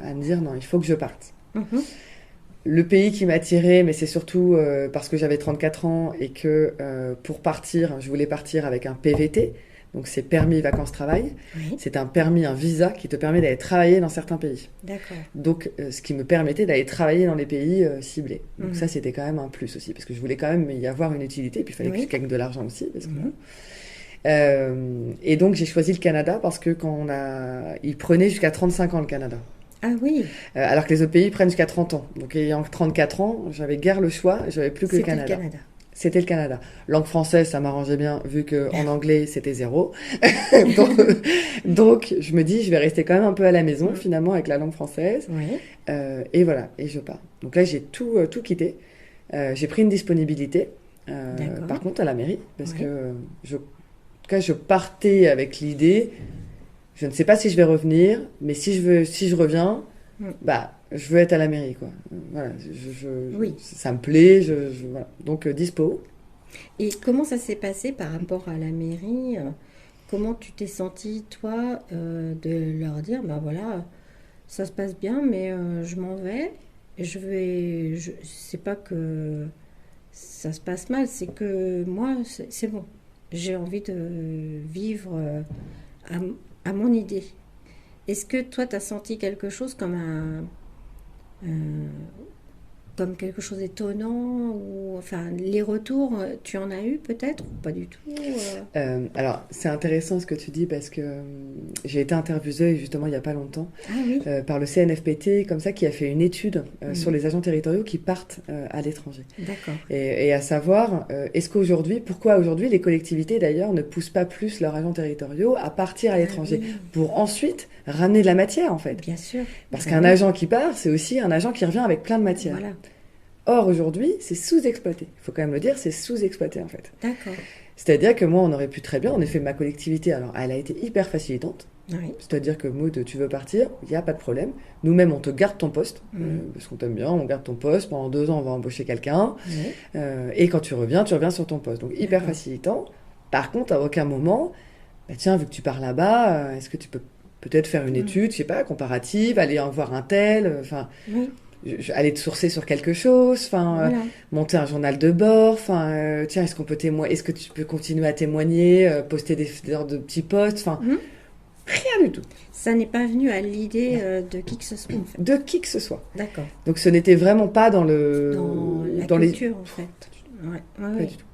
à me dire non, il faut que je parte. Le pays qui m'attirait, mais c'est surtout parce que j'avais 34 ans et que pour partir, je voulais partir avec un PVT, donc c'est permis vacances-travail. Oui. C'est un permis, un visa qui te permet d'aller travailler dans certains pays. D'accord. Donc ce qui me permettait d'aller travailler dans les pays ciblés. Donc ça, c'était quand même un plus aussi, parce que je voulais quand même y avoir une utilité, puis il fallait que je gagne de l'argent aussi, parce que et donc j'ai choisi le Canada parce que ils prenaient jusqu'à 35 ans le Canada. Ah oui. Alors que les autres pays prennent jusqu'à 30 ans. Donc ayant 34 ans, j'avais guère le choix, j'avais plus que le Canada. C'était le Canada. Langue française, ça m'arrangeait bien vu que en anglais c'était 0. donc je me dis je vais rester quand même un peu à la maison finalement avec la langue française. Oui. Et voilà, et je pars. Donc là j'ai tout quitté. J'ai pris une disponibilité. Par contre à la mairie parce que je partais avec l'idée, je ne sais pas si je vais revenir, mais si je reviens, bah, je veux être à la mairie, quoi. Voilà, ça me plaît, voilà. Donc, dispo. Et comment ça s'est passé par rapport à la mairie Comment tu t'es sentie, toi, de leur dire, bah voilà, ça se passe bien, mais je m'en vais, c'est pas que ça se passe mal, c'est que moi, c'est bon. J'ai envie de vivre à mon idée. Est-ce que toi, tu as senti quelque chose comme comme quelque chose d'étonnant ou enfin les retours, tu en as eu peut-être ou pas du tout Alors c'est intéressant ce que tu dis parce que j'ai été interviewée justement il y a pas longtemps par le CNFPT comme ça qui a fait une étude sur les agents territoriaux qui partent à l'étranger. D'accord. Et à savoir pourquoi aujourd'hui les collectivités d'ailleurs ne poussent pas plus leurs agents territoriaux à partir à l'étranger pour ensuite ramener de la matière en fait. Bien sûr. Parce qu'un agent qui part, c'est aussi un agent qui revient avec plein de matière. Voilà. Or, aujourd'hui, c'est sous-exploité. Il faut quand même le dire, c'est sous-exploité en fait. D'accord. C'est-à-dire que moi, on aurait pu très bien, en effet, ma collectivité, alors elle a été hyper facilitante. Oui. C'est-à-dire que Maud, tu veux partir, il n'y a pas de problème. Nous-mêmes, on te garde ton poste, parce qu'on t'aime bien, on garde ton poste. Pendant 2 ans, on va embaucher quelqu'un. Et quand tu reviens sur ton poste. Donc, hyper facilitant. Par contre, à aucun moment, bah, tiens, vu que tu pars là-bas, est-ce que tu peux peut-être faire une étude, je sais pas, comparative, aller en voir un tel, enfin... aller te sourcer sur quelque chose, enfin monter un journal de bord, enfin tiens est-ce que tu peux continuer à témoigner, poster des de petits posts, enfin rien du tout. Ça n'est pas venu à l'idée de qui que ce soit en fait. De qui que ce soit. D'accord. Donc ce n'était vraiment pas dans la culture en fait. Pas du tout.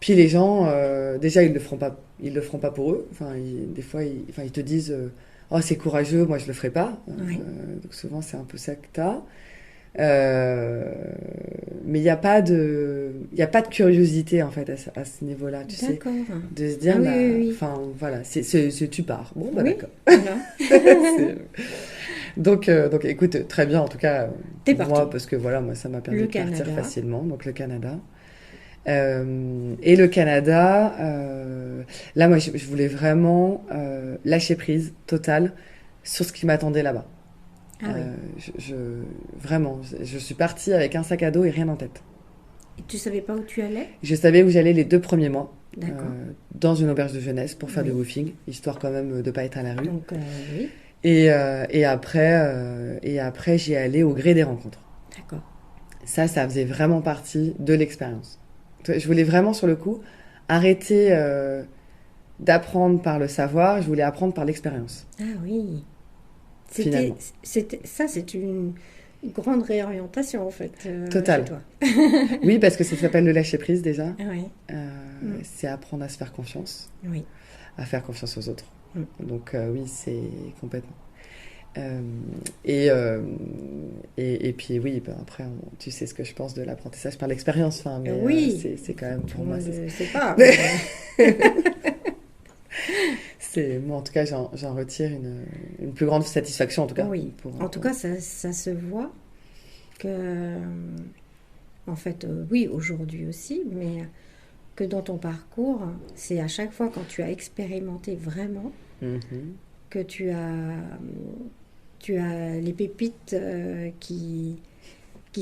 Puis les gens déjà ils le feront pas pour eux. Enfin des fois ils te disent oh c'est courageux, moi je le ferai pas. Donc souvent c'est un peu ça que t'as. Mais il y a pas de curiosité en fait à ce niveau-là, tu sais, de se dire enfin voilà, c'est tu pars. Bon bah d'accord. Voilà. Donc, écoute, très bien, en tout cas, T'es pour parti. moi, parce que voilà, moi, ça m'a permis Le de partir Canada. facilement. Donc, le Canada. Et le Canada, là, moi, je voulais vraiment lâcher prise totale sur ce qui m'attendait là-bas. Ah oui. Vraiment, je suis partie avec un sac à dos et rien en tête. Et tu savais pas où tu allais? Je savais où j'allais les 2 premiers mois, D'accord. dans une auberge de jeunesse pour faire Oui. du woofing, histoire quand même de pas être à la rue. Donc, oui, Et après, j'y allais au gré des rencontres. d'accord. Ça faisait vraiment partie de l'expérience. Je voulais vraiment, sur le coup, arrêter d'apprendre par le savoir, je voulais apprendre par l'expérience, Ah oui. finalement. C'est une grande réorientation, en fait, Total. chez toi. Oui, parce que ça s'appelle le lâcher-prise, déjà. Ah oui, C'est apprendre à se faire confiance, oui. à faire confiance aux autres. Mm. Donc oui, c'est complètement. Et puis oui, ben après, tu sais ce que je pense de l'apprentissage par l'expérience, enfin, mais Oui. c'est quand même Tout pour le moi, monde c'est ne sait pas. moi en tout cas, j'en retire une plus grande satisfaction en tout cas. Oui. En tout cas, ça se voit que, en fait, oui, aujourd'hui aussi, mais que dans ton parcours, c'est à chaque fois quand tu as expérimenté vraiment Mhm. que tu as les pépites qui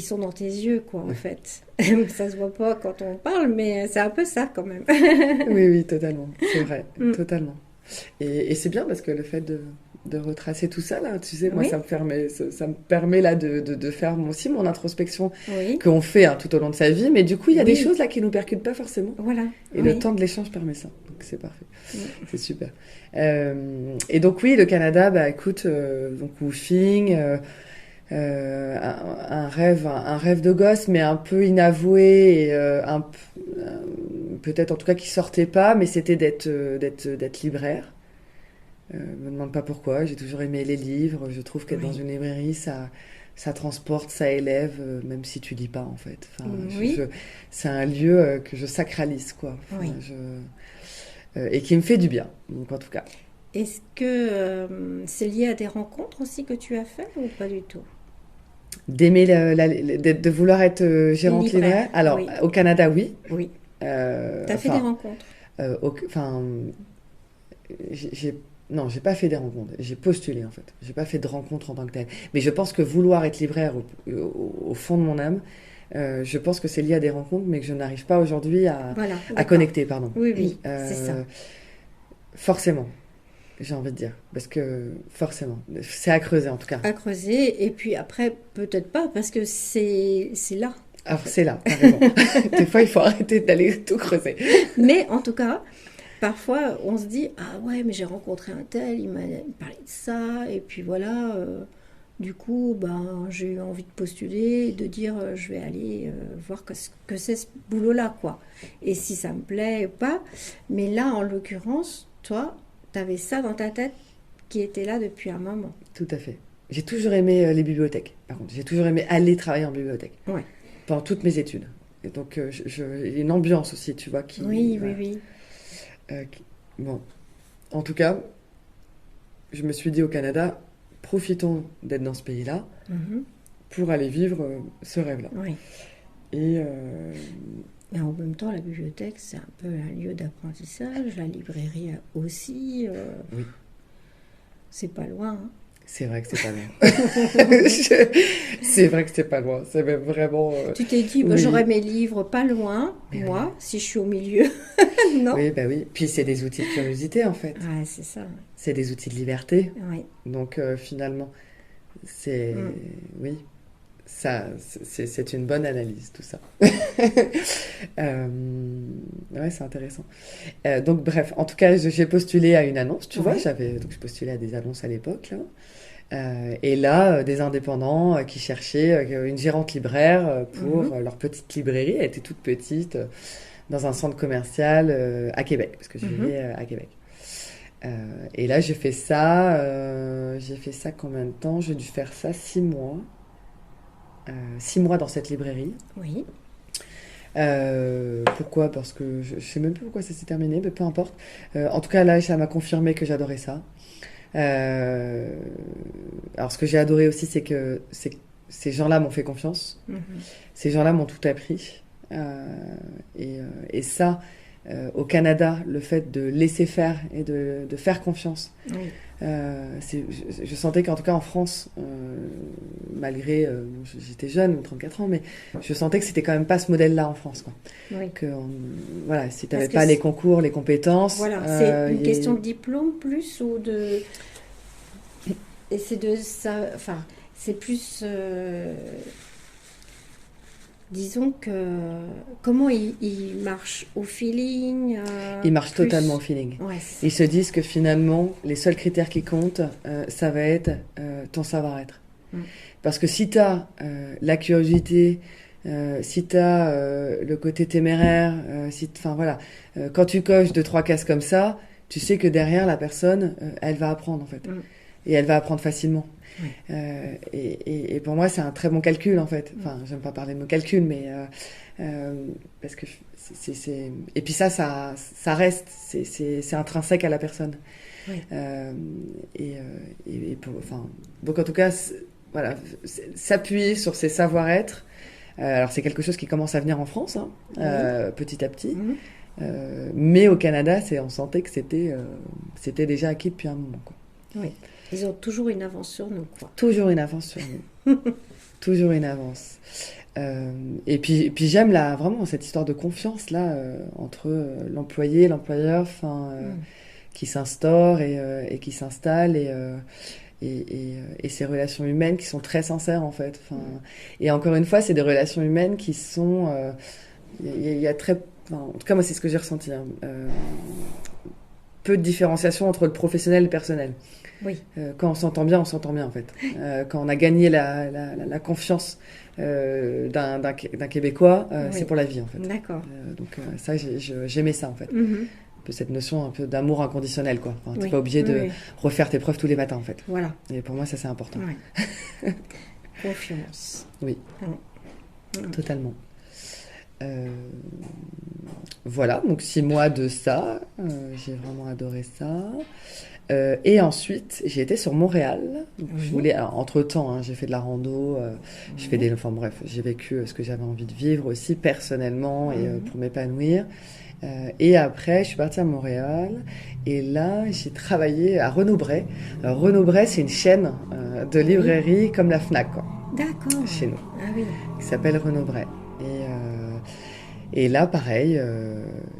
sont dans tes yeux, quoi, en fait. Ça se voit pas quand on parle, mais c'est un peu ça, quand même. Oui, oui, totalement, c'est vrai, Mm. totalement. Et c'est bien parce que le fait de retracer tout ça, là, tu sais, moi, Oui. ça me permet là de faire aussi mon introspection Oui, qu'on fait tout au long de sa vie, mais du coup, il y a des Oui. choses là qui nous percutent pas forcément. voilà. Et Oui. le temps de l'échange permet ça, donc c'est parfait, Mm. c'est super. Et donc oui, le Canada, bah écoute, donc woofing, un rêve de gosse, mais un peu inavoué et peut-être en tout cas qui sortait pas, mais c'était d'être libraire. Me demande pas pourquoi, j'ai toujours aimé les livres. Je trouve qu'être Oui. dans une librairie, ça transporte, ça élève, même si tu lis pas en fait. Enfin, Oui. c'est un lieu que je sacralise quoi. Enfin, Oui. et qui me fait du bien, donc en tout cas. Est-ce que c'est lié à des rencontres aussi que tu as faites ou pas du tout? D'aimer de vouloir être gérante Libraire, libraire. Alors oui. au Canada, oui. Oui. Euh, Tu as fait enfin, des rencontres? Enfin, non, j'ai pas fait des rencontres. J'ai postulé en fait. J'ai pas fait de rencontres en tant que telle. Mais je pense que vouloir être libraire au fond de mon âme, je pense que c'est lié à des rencontres, mais que je n'arrive pas aujourd'hui Voilà. à d'accord. connecter, pardon. Oui, oui, c'est ça. Forcément, j'ai envie de dire. Parce que forcément, c'est à creuser en tout cas. À creuser. Et puis après, peut-être pas, parce que c'est là. Alors c'est là, t'as raison. Des fois, il faut arrêter d'aller tout creuser. Mais en tout cas, parfois, on se dit, ah ouais, mais j'ai rencontré un tel, il m'a parlé de ça, et puis voilà, du coup, ben, j'ai eu envie de postuler, de dire, je vais aller voir que c'est ce boulot-là, quoi. Et si ça me plaît ou pas. Mais là, en l'occurrence, toi, t'avais ça dans ta tête qui était là depuis un moment. Tout à fait. J'ai toujours aimé les bibliothèques. Par contre, j'ai toujours aimé aller travailler en bibliothèque. Ouais. Pendant toutes mes études. Et donc, il y a une ambiance aussi, tu vois, qui... Oui, voilà. oui, oui. Bon. En tout cas, je me suis dit au Canada, profitons d'être dans ce pays-là Mhm. pour aller vivre ce rêve-là. Oui. Et Et en même temps, la bibliothèque, c'est un peu un lieu d'apprentissage, la librairie aussi. Oui. C'est pas loin, hein. c'est vrai que c'est pas loin. C'est vrai que c'est pas loin. C'est même vraiment... Tu t'es dit, bah, oui. j'aurais mes livres pas loin, Mais moi, si je suis au milieu. Non? Oui, bah oui. Puis c'est des outils de curiosité, en fait. Ouais, c'est ça. C'est des outils de liberté. Ouais. Donc finalement, c'est... Mm. Oui, ça, c'est une bonne analyse, tout ça. Ouais, c'est intéressant. Donc bref, en tout cas, j'ai postulé à une annonce, tu vois. Ouais. Donc je postulais à des annonces à l'époque, là. Et là, des indépendants qui cherchaient une gérante libraire pour leur petite librairie. Elle était toute petite, dans un centre commercial à Québec, parce que je vivais à Québec. Et là, j'ai fait ça combien de temps? J'ai dû faire ça 6 mois. 6 mois dans cette librairie. Oui. Pourquoi? Parce que je sais même plus pourquoi ça s'est terminé, mais peu importe. En tout cas, là, ça m'a confirmé que j'adorais ça. Alors, ce que j'ai adoré aussi, c'est que ces gens-là m'ont fait confiance. Ces gens-là m'ont tout appris. Et ça, au Canada, le fait de laisser faire et de faire confiance. Je sentais qu'en tout cas en France, malgré j'étais jeune, 34 ans, mais je sentais que c'était quand même pas ce modèle-là en France, quoi. Que voilà, si t'avais pas les concours, les compétences, voilà, c'est une question de diplôme plus ou de et c'est de ça, enfin c'est plus disons que comment ils marchent au feeling. Ils marchent totalement au feeling. Ils se disent que finalement, les seuls critères qui comptent, ça va être ton savoir-être. Parce que si tu as la curiosité, si tu as le côté téméraire, quand tu coches 2-3 cases comme ça, tu sais que derrière, la personne, elle va apprendre en fait. Et elle va apprendre facilement. Et pour moi, c'est un très bon calcul, en fait. Enfin, j'aime pas parler de mon calcul, mais parce que c'est... Et puis ça reste, c'est intrinsèque à la personne. Donc en tout cas, voilà, s'appuyer sur ses savoir-être. Alors c'est quelque chose qui commence à venir en France, hein, petit à petit. Mais au Canada, on sentait que c'était déjà acquis depuis un moment, quoi. Oui. Ils ont toujours une avance sur nous, quoi. Toujours une avance sur nous. Toujours une avance. Et puis j'aime vraiment cette histoire de confiance là entre l'employé et l'employeur, qui s'instaure et qui s'installe et ces relations humaines qui sont très sincères en fait. Et encore une fois, c'est des relations humaines qui sont, il y a très, en tout cas moi c'est ce que j'ai ressenti. Hein, peu de différenciation entre le professionnel et le personnel. Quand on s'entend bien en fait. Quand on a gagné la confiance d'un Québécois, c'est pour la vie en fait. D'accord. Donc ça, j'aimais ça en fait. Un peu cette notion un peu d'amour inconditionnel, quoi. Enfin, t'es pas obligé de refaire tes preuves tous les matins en fait. Voilà. Et pour moi, ça c'est important. Confiance. Oui. Totalement. Voilà, donc 6 mois de ça, j'ai vraiment adoré ça. Et ensuite, j'ai été sur Montréal. Donc, je voulais, alors, entre-temps, hein, j'ai fait de la rando, j'ai vécu ce que j'avais envie de vivre aussi personnellement et pour m'épanouir. Et après, je suis partie à Montréal et là, j'ai travaillé à Renaud-Bré. Alors, Renaud-Bré, c'est une chaîne de librairie comme la Fnac, quoi. D'accord. Chez nous. Ah oui. Qui s'appelle Renaud-Bré. Et là, pareil,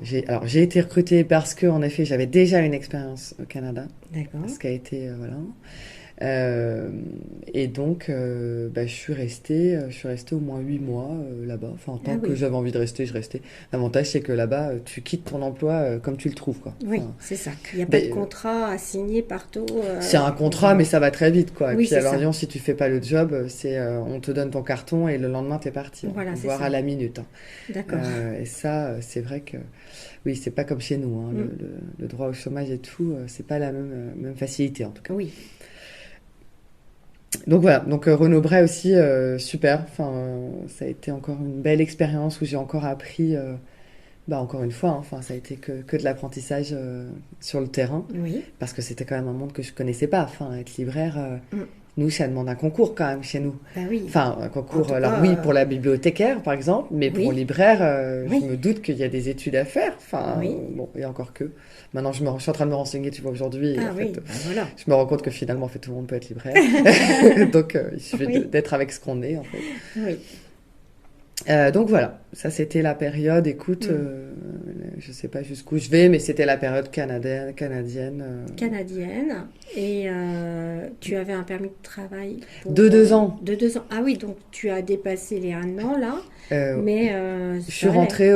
j'ai été recrutée parce que, en effet, j'avais déjà une expérience au Canada. D'accord. Ce qui a été, voilà. Et donc, je suis restée au moins 8 mois là-bas. Enfin, en tant que j'avais envie de rester, je restais. L'avantage, c'est que là-bas, tu quittes ton emploi comme tu le trouves, quoi. Oui, c'est ça. Il n'y a pas de contrat à signer partout. C'est un contrat, mais ça va très vite, quoi. Oui, et puis à Lorient, si tu fais pas le job, on te donne ton carton et le lendemain, t'es parti. Voilà, voire à la minute. Hein. D'accord. Et ça, c'est vrai que... Oui, c'est pas comme chez nous. Hein. Le droit au chômage et tout, c'est pas la même facilité, en tout cas. Oui. Donc voilà, donc Renaud-Bré aussi, super. Enfin, ça a été encore une belle expérience où j'ai encore appris, encore une fois, hein, ça a été que de l'apprentissage sur le terrain. Oui. Parce que c'était quand même un monde que je connaissais pas. Enfin, être libraire, nous, ça demande un concours quand même chez nous. Bah oui. Enfin, un concours, pour la bibliothécaire, par exemple, mais pour libraire, je me doute qu'il y a des études à faire. Enfin, bon, et encore que. Maintenant, je suis en train de me renseigner, tu vois, aujourd'hui. Voilà. Je me rends compte que finalement, en fait, tout le monde peut être libraire. Donc, il suffit d'être avec ce qu'on est, en fait. Oui. Donc voilà, ça c'était la période, écoute, je sais pas jusqu'où je vais, mais c'était la période canadienne. Canadienne, et tu avais un permis de travail de 2 ans. De 2 ans. Ah oui, donc tu as dépassé les 1 an là, mais... je suis rentrée,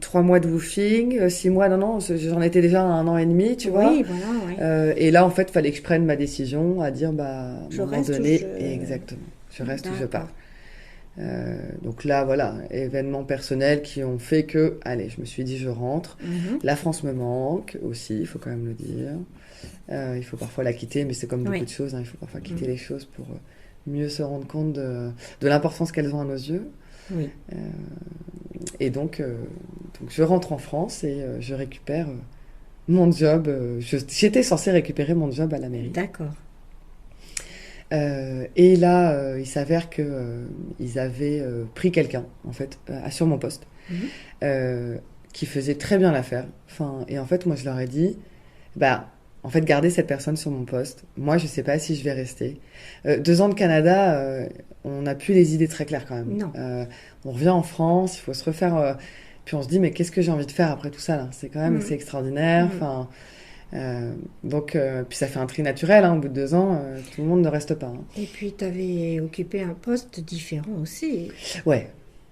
3 mois de woofing, 6 mois, non, j'en étais déjà à 1 an et demi, tu vois. Oui, voilà, oui. Et là, en fait, il fallait que je prenne ma décision à dire, à un moment donné, exactement, je reste ou je pars. Donc là, voilà, événements personnels qui ont fait que, allez, je me suis dit, je rentre. La France me manque aussi, il faut quand même le dire. Il faut parfois la quitter, mais c'est comme beaucoup de choses, hein, il faut parfois quitter les choses pour mieux se rendre compte de l'importance qu'elles ont à nos yeux. Oui. Et donc je rentre en France et je récupère mon job. J'étais censée récupérer mon job à la mairie. D'accord. Et là, il s'avère que ils avaient pris quelqu'un, en fait, sur mon poste, qui faisait très bien l'affaire. Enfin, et en fait, moi, je leur ai dit, en fait, gardez cette personne sur mon poste. Moi, je sais pas si je vais rester. 2 ans de Canada, on n'a plus les idées très claires quand même. Non. On revient en France, il faut se refaire. Puis on se dit, mais qu'est-ce que j'ai envie de faire après tout ça là? C'est quand même assez extraordinaire. Enfin, donc, puis ça fait un tri naturel. Au bout de 2 ans, tout le monde ne reste pas. Et puis, tu avais occupé un poste différent aussi. Ouais,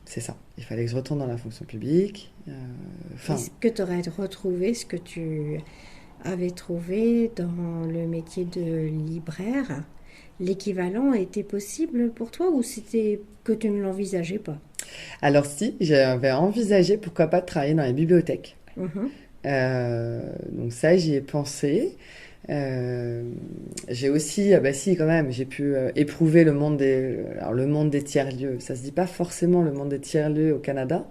c'est ça. Il fallait que je retourne dans la fonction publique. Est-ce que tu aurais retrouvé ce que tu avais trouvé dans le métier de libraire? L'équivalent était possible pour toi ou c'était que tu ne l'envisageais pas? Alors si, j'avais envisagé pourquoi pas de travailler dans les bibliothèques. Donc ça, j'y ai pensé. J'ai aussi, si quand même, j'ai pu éprouver le monde des tiers-lieux. Ça se dit pas forcément le monde des tiers-lieux au Canada,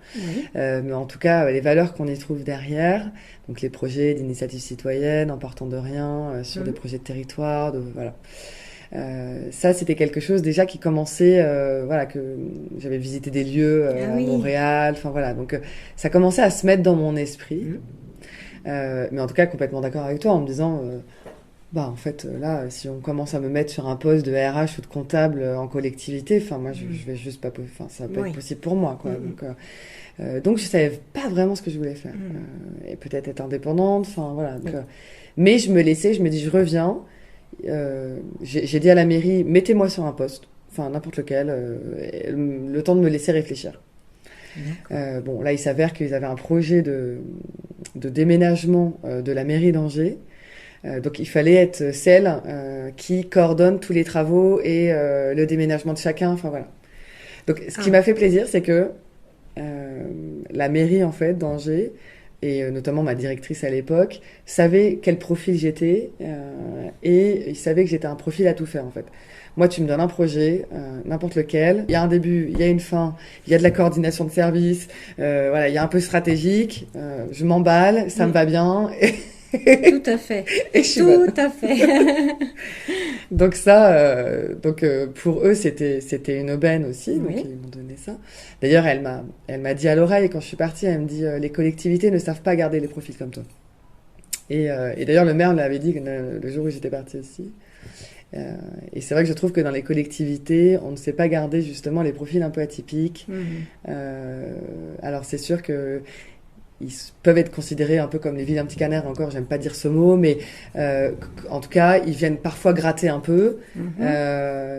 mais en tout cas, les valeurs qu'on y trouve derrière, donc les projets d'initiative citoyenne, en partant de rien, sur des projets de territoire, voilà. Ça, c'était quelque chose déjà qui commençait, que j'avais visité des lieux à Montréal, enfin voilà, donc ça commençait à se mettre dans mon esprit. Mais en tout cas, complètement d'accord avec toi en me disant, en fait, là, si on commence à me mettre sur un poste de RH ou de comptable en collectivité, enfin moi, je vais juste pas, ça va pas être possible pour moi, quoi. Donc je savais pas vraiment ce que je voulais faire, et peut-être être indépendante, enfin voilà. Donc, mais je me dis, je reviens. J'ai dit à la mairie, mettez-moi sur un poste, enfin n'importe lequel, le temps de me laisser réfléchir. Là, il s'avère qu'ils avaient un projet de déménagement de la mairie d'Angers. Donc, il fallait être celle qui coordonne tous les travaux et le déménagement de chacun. Enfin, voilà. Donc, ce qui m'a fait plaisir, c'est que la mairie, en fait, d'Angers, et notamment ma directrice à l'époque, savait quel profil j'étais et il savait que j'étais un profil à tout faire, en fait. Moi, tu me donnes un projet, n'importe lequel. Il y a un début, il y a une fin, il y a de la coordination de service, il y a un peu stratégique. Je m'emballe, ça me va bien. Tout à fait. Tout à fait. Donc ça, pour eux, c'était une aubaine aussi. Donc ils m'ont donné ça. D'ailleurs, elle m'a dit à l'oreille quand je suis partie, elle me dit les collectivités ne savent pas garder les profils comme toi. Et d'ailleurs, le maire l'avait dit le jour où j'étais partie aussi. Et c'est vrai que je trouve que dans les collectivités, on ne sait pas garder justement les profils un peu atypiques. Alors c'est sûr que ils peuvent être considérés un peu comme les vilains petits canards, encore j'aime pas dire ce mot, mais en tout cas ils viennent parfois gratter un peu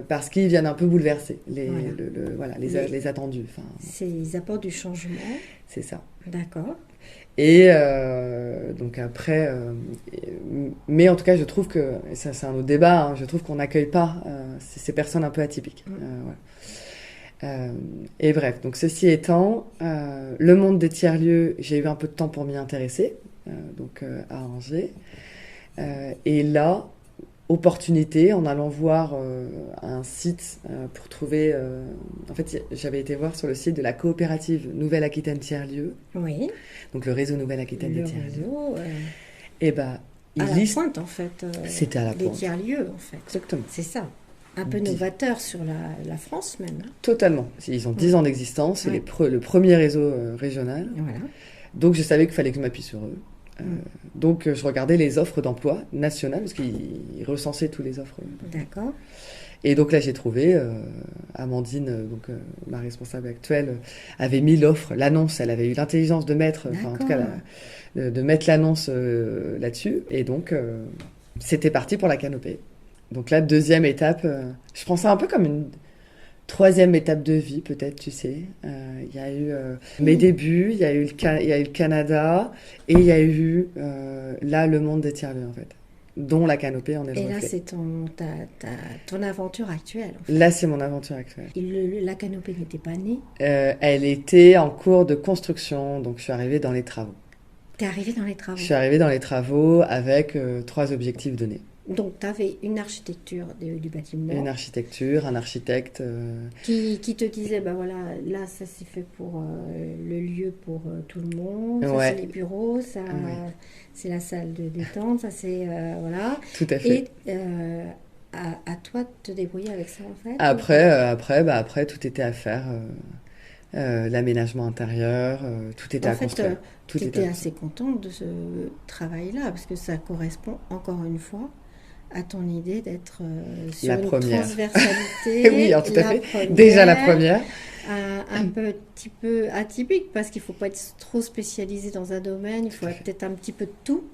parce qu'ils viennent un peu bouleverser les attendus. Ils apportent du changement. C'est ça. D'accord. Et donc après, mais en tout cas, je trouve que, et ça c'est un autre débat, je trouve qu'on n'accueille pas ces personnes un peu atypiques. Et bref, donc ceci étant, le monde des tiers-lieux, j'ai eu un peu de temps pour m'y intéresser, à Angers. Et là, opportunité, en allant voir un site pour trouver... en fait, j'avais été voir sur le site de la coopérative Nouvelle-Aquitaine Tiers-Lieux. Oui. Donc le réseau Nouvelle-Aquitaine des Tiers-Lieux. Et à la pointe, en fait. C'était à la pointe. Des tiers-lieux, en fait. Exactement. C'est ça. Un peu novateur sur la France, même. Totalement. Ils ont 10 ans d'existence. C'est le premier réseau régional. Voilà. Donc, je savais qu'il fallait que je m'appuie sur eux. Donc, je regardais les offres d'emploi nationales, parce qu'ils recensaient toutes les offres. D'accord. Et donc là, j'ai trouvé, Amandine, ma responsable actuelle, avait mis l'offre, l'annonce, elle avait eu l'intelligence de mettre, en tout cas, de mettre l'annonce là-dessus. Et donc, c'était parti pour la canopée. Donc là, deuxième étape, je prends ça un peu comme une troisième étape de vie, peut-être, tu sais. Il y a eu mes débuts, il y a eu le Canada, et il y a eu, là, le monde des tiers-lieux, en fait, dont la canopée en est le reflet. Et là, c'est ton aventure actuelle, en fait. Là, c'est mon aventure actuelle. La canopée n'était pas née? Elle était en cours de construction, donc je suis arrivée dans les travaux. T'es arrivée dans les travaux? Je suis arrivée dans les travaux avec 3 objectifs donnés. Donc, tu avais une architecture du bâtiment. Une architecture, un architecte. Qui te disait, bah voilà, là, ça c'est fait pour le lieu pour tout le monde, ça Ouais. c'est les bureaux, ça c'est la salle de détente, ça c'est, voilà. Tout à fait. Et à toi de te débrouiller avec ça, en fait. Après, tout était à faire. L'aménagement intérieur, tout était En à fait, construire. Tout tu était étais à assez contente de ce travail-là, parce que ça correspond encore une fois à ton idée d'être sur La une première. transversalité. Oui, alors tout à fait. Première, Déjà la première. un petit peu atypique, parce qu'il ne faut pas être trop spécialisé dans un domaine, il faut Tout à fait. peut-être un petit peu de tout,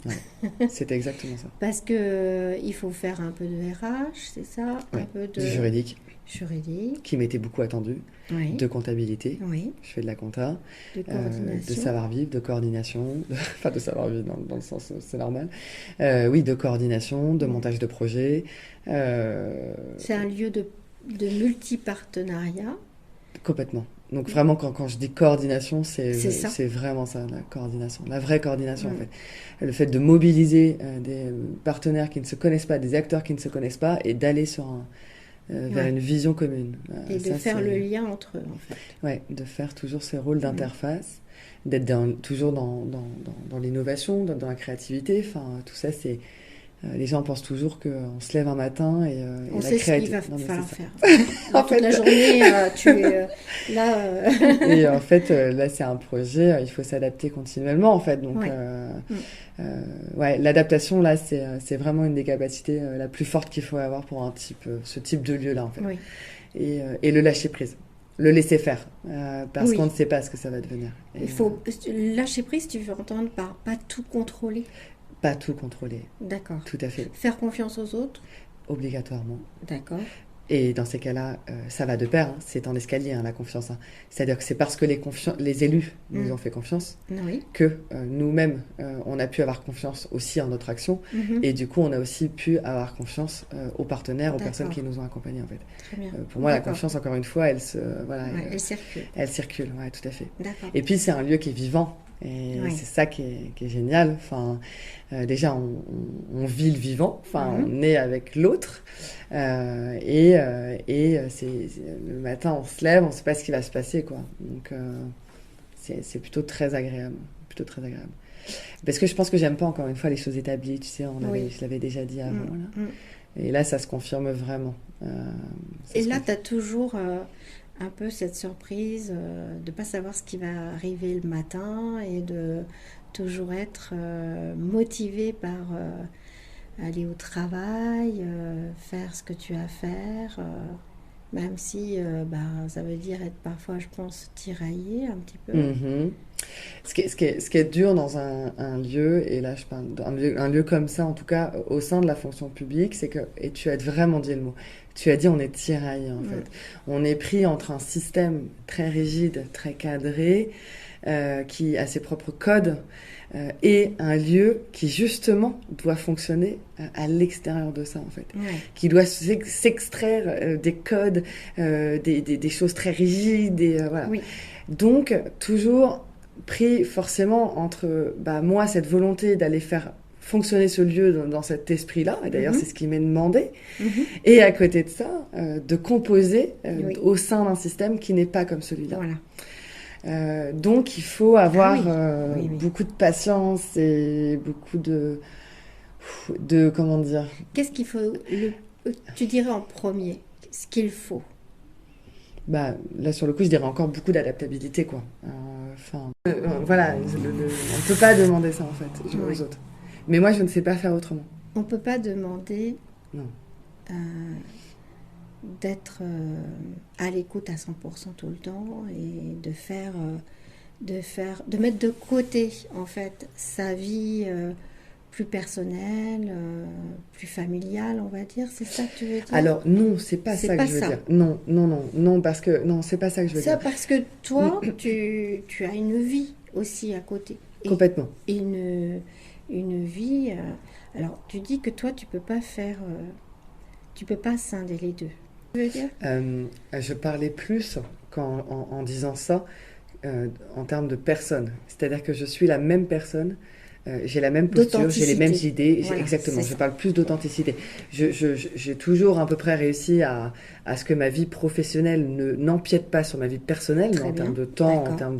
C'était exactement ça. parce que il faut faire un peu de RH, c'est ça, un Ouais. peu de Du juridique, juridique, qui m'était beaucoup attendu, oui, de comptabilité. oui, Je fais de la compta, de coordination. de savoir-vivre, de coordination, enfin de savoir-vivre dans le sens, c'est normal. Oui, de coordination, de montage de projet. C'est un lieu de multi-partenariat. Complètement. Donc vraiment, quand je dis coordination, C'est ça. c'est vraiment ça, la coordination, la vraie coordination en Mm. fait. Le fait de mobiliser des partenaires qui ne se connaissent pas, des acteurs qui ne se connaissent pas, et d'aller vers Ouais. une vision commune. Et de Ça, faire c'est- le lien entre eux, en fait. Ouais, de faire toujours ce rôle d'interface, d'être toujours dans l'innovation, dans la créativité. Enfin, tout ça, c'est... les gens pensent toujours qu'on se lève un matin et On la sait ce qu'il va Non, mais falloir c'est ça. faire. En Toute fait- la journée, tu es là. Et en fait, là, c'est un projet, il faut s'adapter continuellement, en fait. Donc, Ouais. ouais, l'adaptation, là, c'est vraiment une des capacités la plus forte qu'il faut avoir pour ce type de lieu-là, en fait. Oui. Et le lâcher prise, le laisser faire, parce Oui. qu'on ne sait pas ce que ça va devenir. Et, Il faut lâcher prise, tu veux entendre par pas tout contrôler. pas tout contrôler, D'accord. tout à fait, Faire confiance aux autres. obligatoirement. D'accord. Et dans ces cas-là, ça va de pair, hein, c'est en escalier, hein, la confiance. Hein. C'est-à-dire que c'est parce que les élus nous ont fait confiance Oui. que nous-mêmes, on a pu avoir confiance aussi en notre action. Mhm. Et du coup, on a aussi pu avoir confiance aux partenaires, aux D'accord. personnes qui nous ont accompagnés, en fait. Très bien. Pour moi, la D'accord. confiance, encore une fois, Ouais, elle circule. elle circule, ouais, tout à fait. D'accord. Et puis, c'est un lieu qui est vivant. Et Oui. c'est ça qui est génial. Enfin, déjà, on vit le vivant. Enfin, Mhm. on est avec l'autre. Le matin, on se lève, on ne sait pas ce qui va se passer, quoi. Donc, c'est plutôt très agréable. Plutôt très agréable. Parce que je pense que j'aime pas, encore une fois, les choses établies. Tu sais, Oui. je l'avais déjà dit avant. Mm, Là. mm. Et là, ça se confirme vraiment. Et là, tu as toujours un peu cette surprise de ne pas savoir ce qui va arriver le matin et de toujours être motivé par aller au travail, faire ce que tu as à faire, même si ça veut dire être parfois, je pense, tiraillé un petit peu. Mhm. Ce qui est dur dans un lieu, et là je parle d'un lieu comme ça, en tout cas au sein de la fonction publique, c'est que, et tu as vraiment dit le mot, tu as dit on est tiraillé en fait. On est pris entre un système très rigide, très cadré, qui a ses propres codes, et un lieu qui justement doit fonctionner à l'extérieur de ça en fait. Ouais. Qui doit s'extraire des codes, des choses très rigides, et voilà. Oui. Donc, toujours pris forcément entre moi, cette volonté d'aller faire fonctionner ce lieu dans cet esprit-là, et d'ailleurs c'est ce qui m'est demandé, et à côté de ça, de composer Oui. au sein d'un système qui n'est pas comme celui-là. Voilà. Donc, il faut avoir Oui, oui. beaucoup de patience et beaucoup de comment dire, Qu'est-ce qu'il faut, tu dirais en premier, ce qu'il faut? là sur le coup je dirais encore beaucoup d'adaptabilité quoi. Voilà, on ne peut pas demander ça en fait aux autres. Mais moi je ne sais pas faire autrement. On ne peut pas demander Non. d'être à l'écoute à 100% tout le temps et de mettre de côté en fait sa vie plus personnelle, plus familiale, on va dire. C'est ça que tu veux dire? Alors non, c'est pas ça que je veux dire. Non, parce que non, c'est pas ça que je veux Ça dire. parce que toi, tu as une vie aussi à côté. Complètement. Et une vie. Alors, tu dis que toi, tu peux pas scinder les deux. Tu veux dire? Je parlais plus en disant ça en termes de personne. C'est-à-dire que je suis la même personne j'ai la même posture, j'ai les mêmes idées. Voilà, exactement, je parle plus d'authenticité. J'ai toujours à peu près réussi à ce que ma vie professionnelle n'empiète pas sur ma vie personnelle, mais en termes de temps, en termes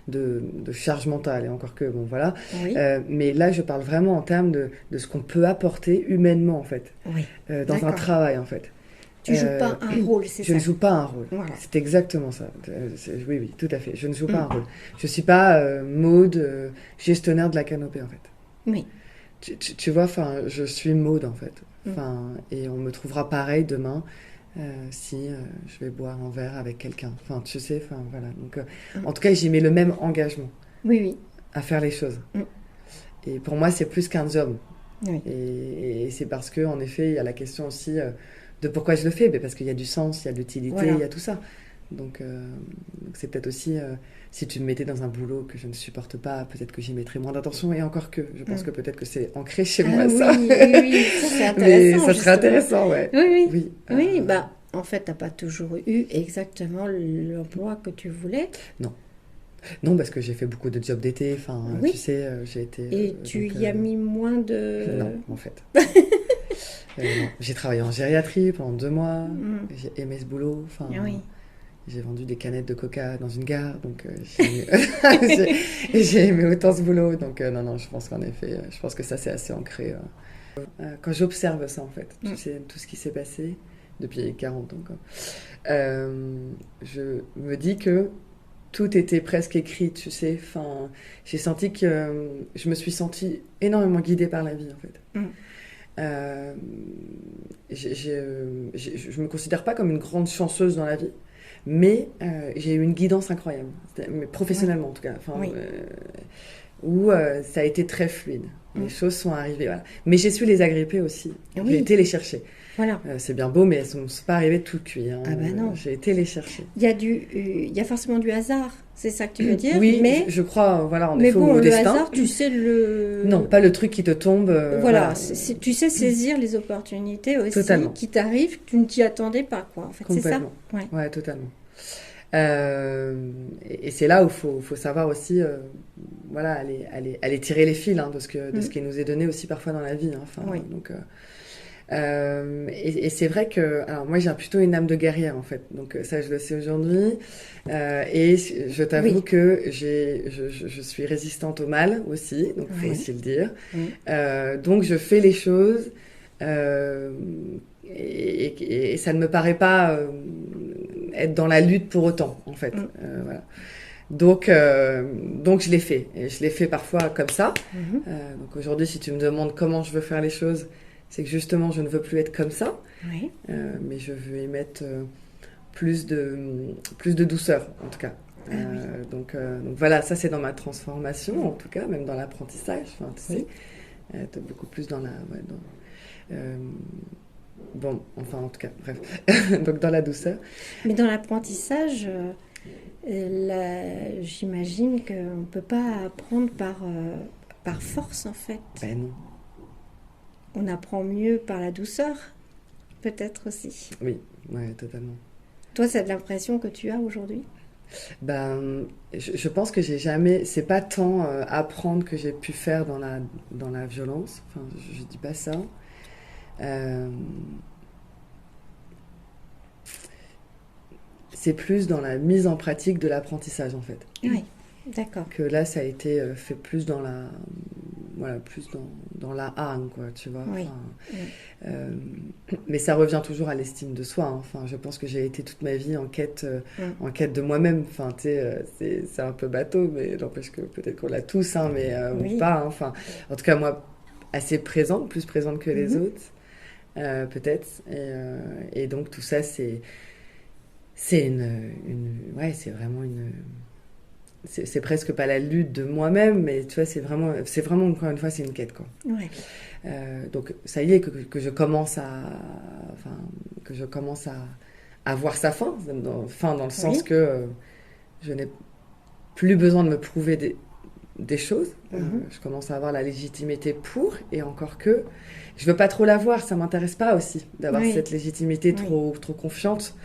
de charge mentale, et encore que, bon, voilà. Oui. Mais là, je parle vraiment en termes de ce qu'on peut apporter humainement, en fait, dans un travail, en fait. Tu joues pas un rôle, c'est ça? Je ne joue pas un rôle. Voilà. C'est exactement ça. Oui, tout à fait. Je ne joue pas un rôle. Je ne suis pas Maud, gestionnaire de la canopée, en fait. Oui. Tu vois, je suis Maud, en fait. Et on me trouvera pareil demain si je vais boire un verre avec quelqu'un. Enfin, tu sais, voilà. Donc, en tout cas, j'y mets le même engagement à faire les choses. Et pour moi, c'est plus qu'un job. Oui. Et c'est parce que, en effet, il y a la question aussi de pourquoi je le fais. Mais parce qu'il y a du sens, il y a de l'utilité, il y a tout ça. Donc c'est peut-être aussi, si tu me mettais dans un boulot que je ne supporte pas, peut-être que j'y mettrais moins d'attention. Et encore que, je pense que peut-être que c'est ancré chez moi, ça. Oui, ça c'est intéressant. Mais ça serait intéressant, ouais. Oui, en fait, tu n'as pas toujours eu exactement l'emploi que tu voulais. Non, parce que j'ai fait beaucoup de jobs d'été. Tu sais, j'ai été... Et tu y as mis moins de... Non, en fait. Non. J'ai travaillé en gériatrie pendant 2 mois. J'ai aimé ce boulot. J'ai vendu des canettes de coca dans une gare. Donc, j'ai aimé autant ce boulot. Donc, non, je pense qu'en effet, je pense que ça, c'est assez ancré. Quand j'observe ça, en fait, tu sais, tout ce qui s'est passé depuis 40 ans, je me dis que tout était presque écrit, tu sais. J'ai senti que je me suis sentie énormément guidée par la vie, en fait. Je me considère pas comme une grande chanceuse dans la vie, mais j'ai eu une guidance incroyable, mais professionnellement en tout cas, où ça a été très fluide. Les choses sont arrivées, voilà. Mais j'ai su les agripper aussi. J'ai été les chercher. Voilà. C'est bien beau, mais elles ne sont pas arrivées tout cuit. Hein. Ah ben non. J'ai été les chercher. Il y a forcément du hasard, c'est ça que tu veux dire? Oui, mais je crois, voilà, mais bon, au le destin. hasard, tu sais le... Non, pas le truc qui te tombe. Voilà, tu sais saisir les opportunités aussi totalement. Qui t'arrivent, tu ne t'y attendais pas, quoi. En fait, c'est ça? Ouais, totalement. Et c'est là où il faut savoir aussi aller tirer les fils de ce qui nous est donné aussi parfois dans la vie. Donc, et c'est vrai que alors moi j'ai plutôt une âme de guerrière en fait, donc ça je le sais aujourd'hui, et je t'avoue que je suis résistante au mal aussi, donc il faut aussi le dire. Donc je fais les choses et ça ne me paraît pas être dans la lutte pour autant en fait. Voilà. Donc je l'ai fait, et je l'ai fait parfois comme ça. Donc aujourd'hui, si tu me demandes comment je veux faire les choses, c'est que justement je ne veux plus être comme ça, mais je veux y mettre plus de douceur en tout cas. Donc voilà, ça c'est dans ma transformation en tout cas, même dans l'apprentissage. Tu sais, t'es beaucoup plus dans la bon, enfin en tout cas, bref. Donc dans la douceur. Mais dans l'apprentissage, j'imagine qu'on ne peut pas apprendre par force en fait. Ben non. On apprend mieux par la douceur, peut-être aussi. Oui, ouais, totalement. Toi, c'est de l'impression que tu as aujourd'hui? Je pense que j'ai jamais... C'est pas tant apprendre que j'ai pu faire dans la violence. Enfin, je dis pas ça. C'est plus dans la mise en pratique de l'apprentissage, en fait. Oui, d'accord. Que là, ça a été fait plus dans la... Voilà, plus dans la âme, quoi, tu vois. Oui. Mais ça revient toujours à l'estime de soi. Enfin, je pense que j'ai été toute ma vie en quête de moi-même. Enfin, tu sais, c'est un peu bateau, mais n'empêche que peut-être qu'on l'a tous, mais ou pas. Enfin, en tout cas, moi, assez présente, plus présente que les autres, peut-être. Et donc, tout ça, c'est vraiment une... C'est presque pas la lutte de moi-même, mais tu vois, c'est vraiment encore une fois, c'est une quête, quoi. Ouais. Donc ça y est que je commence à voir sa fin dans le sens que je n'ai plus besoin de me prouver des choses. Je commence à avoir la légitimité pour, et encore que je veux pas trop l'avoir, ça m'intéresse pas aussi d'avoir cette légitimité trop confiante.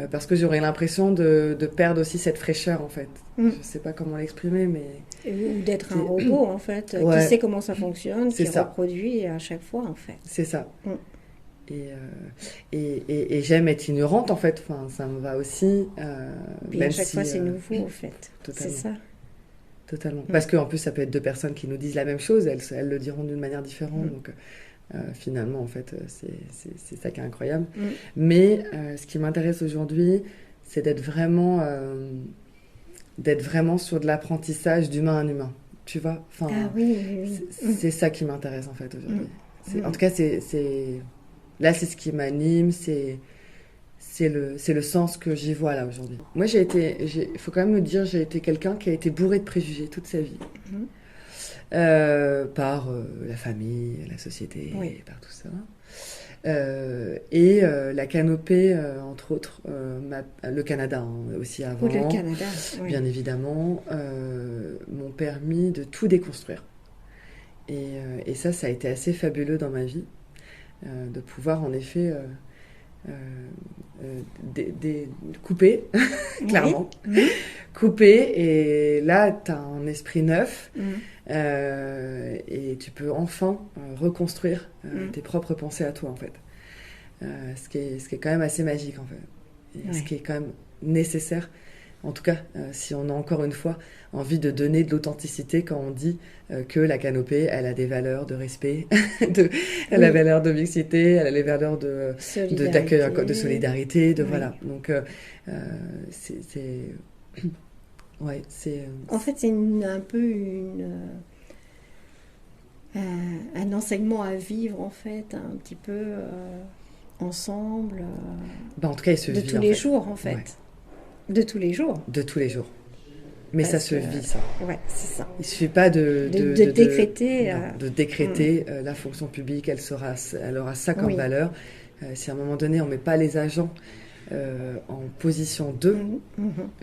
parce que j'aurais l'impression de perdre aussi cette fraîcheur en fait. Je sais pas comment l'exprimer, mais... Ou d'être un robot en fait, Ouais. qui sait comment ça fonctionne, C'est qui ça. reproduit à chaque fois en fait. C'est ça. Et j'aime être ignorante en fait, enfin, ça me va aussi. Puis même à chaque si, fois c'est nouveau en fait. totalement. C'est ça. Totalement. Parce qu'en plus, ça peut être deux personnes qui nous disent la même chose, elles le diront d'une manière différente. Donc, finalement, en fait, c'est ça qui est incroyable. Mais ce qui m'intéresse aujourd'hui, c'est d'être vraiment sur de l'apprentissage d'humain à humain. Tu vois, enfin, Oui. c'est ça qui m'intéresse en fait aujourd'hui. En tout cas, là, c'est ce qui m'anime, c'est le sens que j'y vois là aujourd'hui. Moi, il faut quand même le dire, j'ai été quelqu'un qui a été bourré de préjugés toute sa vie. Par la famille, la société, par tout ça. La canopée, entre autres, le Canada aussi avant, le Canada, bien évidemment, m'ont permis de tout déconstruire. Et ça a été assez fabuleux dans ma vie, de pouvoir en effet couper, clairement. Couper, et là, tu as un esprit neuf. Et tu peux enfin reconstruire tes propres pensées à toi en fait, ce qui est quand même assez magique en fait, et ce qui est quand même nécessaire, en tout cas si on a encore une fois envie de donner de l'authenticité quand on dit que la canopée elle a des valeurs de respect, elle a la valeur de mixité, elle a les valeurs d'accueil, de solidarité, voilà, donc ouais, c'est... En fait, c'est un peu un enseignement à vivre, en fait, un petit peu ensemble. En tout cas, il se vit. De tous les jours, en fait. Ouais. De tous les jours. De tous les jours. Mais ça se vit, ça. Ouais, c'est ça. Il ne suffit pas de décréter. De décréter la fonction publique, elle aura ça comme valeur. Si à un moment donné, on ne met pas les agents en position 2,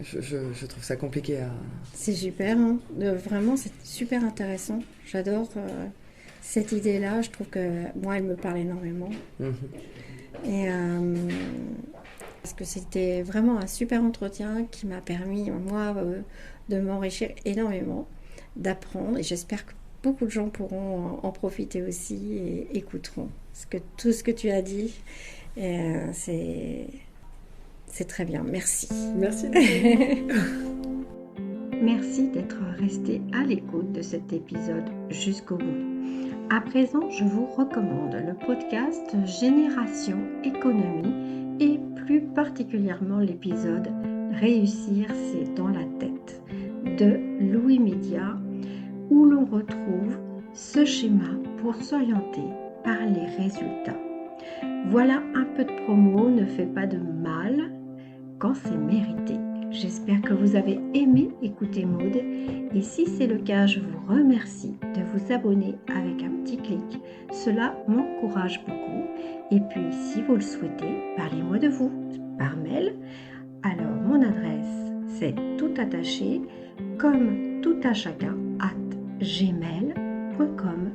je trouve ça compliqué à... C'est super, hein. Vraiment c'est super intéressant, j'adore cette idée-là, je trouve que moi elle me parle énormément. Et parce que c'était vraiment un super entretien qui m'a permis moi de m'enrichir énormément, d'apprendre, et j'espère que beaucoup de gens pourront en profiter aussi et écouteront tout ce que tu as dit. Et c'est très bien, merci. Merci. Merci d'être resté à l'écoute de cet épisode jusqu'au bout. À présent, je vous recommande le podcast Génération Économie et plus particulièrement l'épisode Réussir, c'est dans la tête de Louis Média, où l'on retrouve ce schéma pour s'orienter par les résultats. Voilà, un peu de promo ne fait pas de mal quand c'est mérité. J'espère que vous avez aimé écouter Maud, et si c'est le cas, je vous remercie de vous abonner avec un petit clic. Cela m'encourage beaucoup. Et puis, si vous le souhaitez, parlez-moi de vous par mail. Alors, mon adresse, c'est tout attaché, comme tout à chacun, @gmail.com.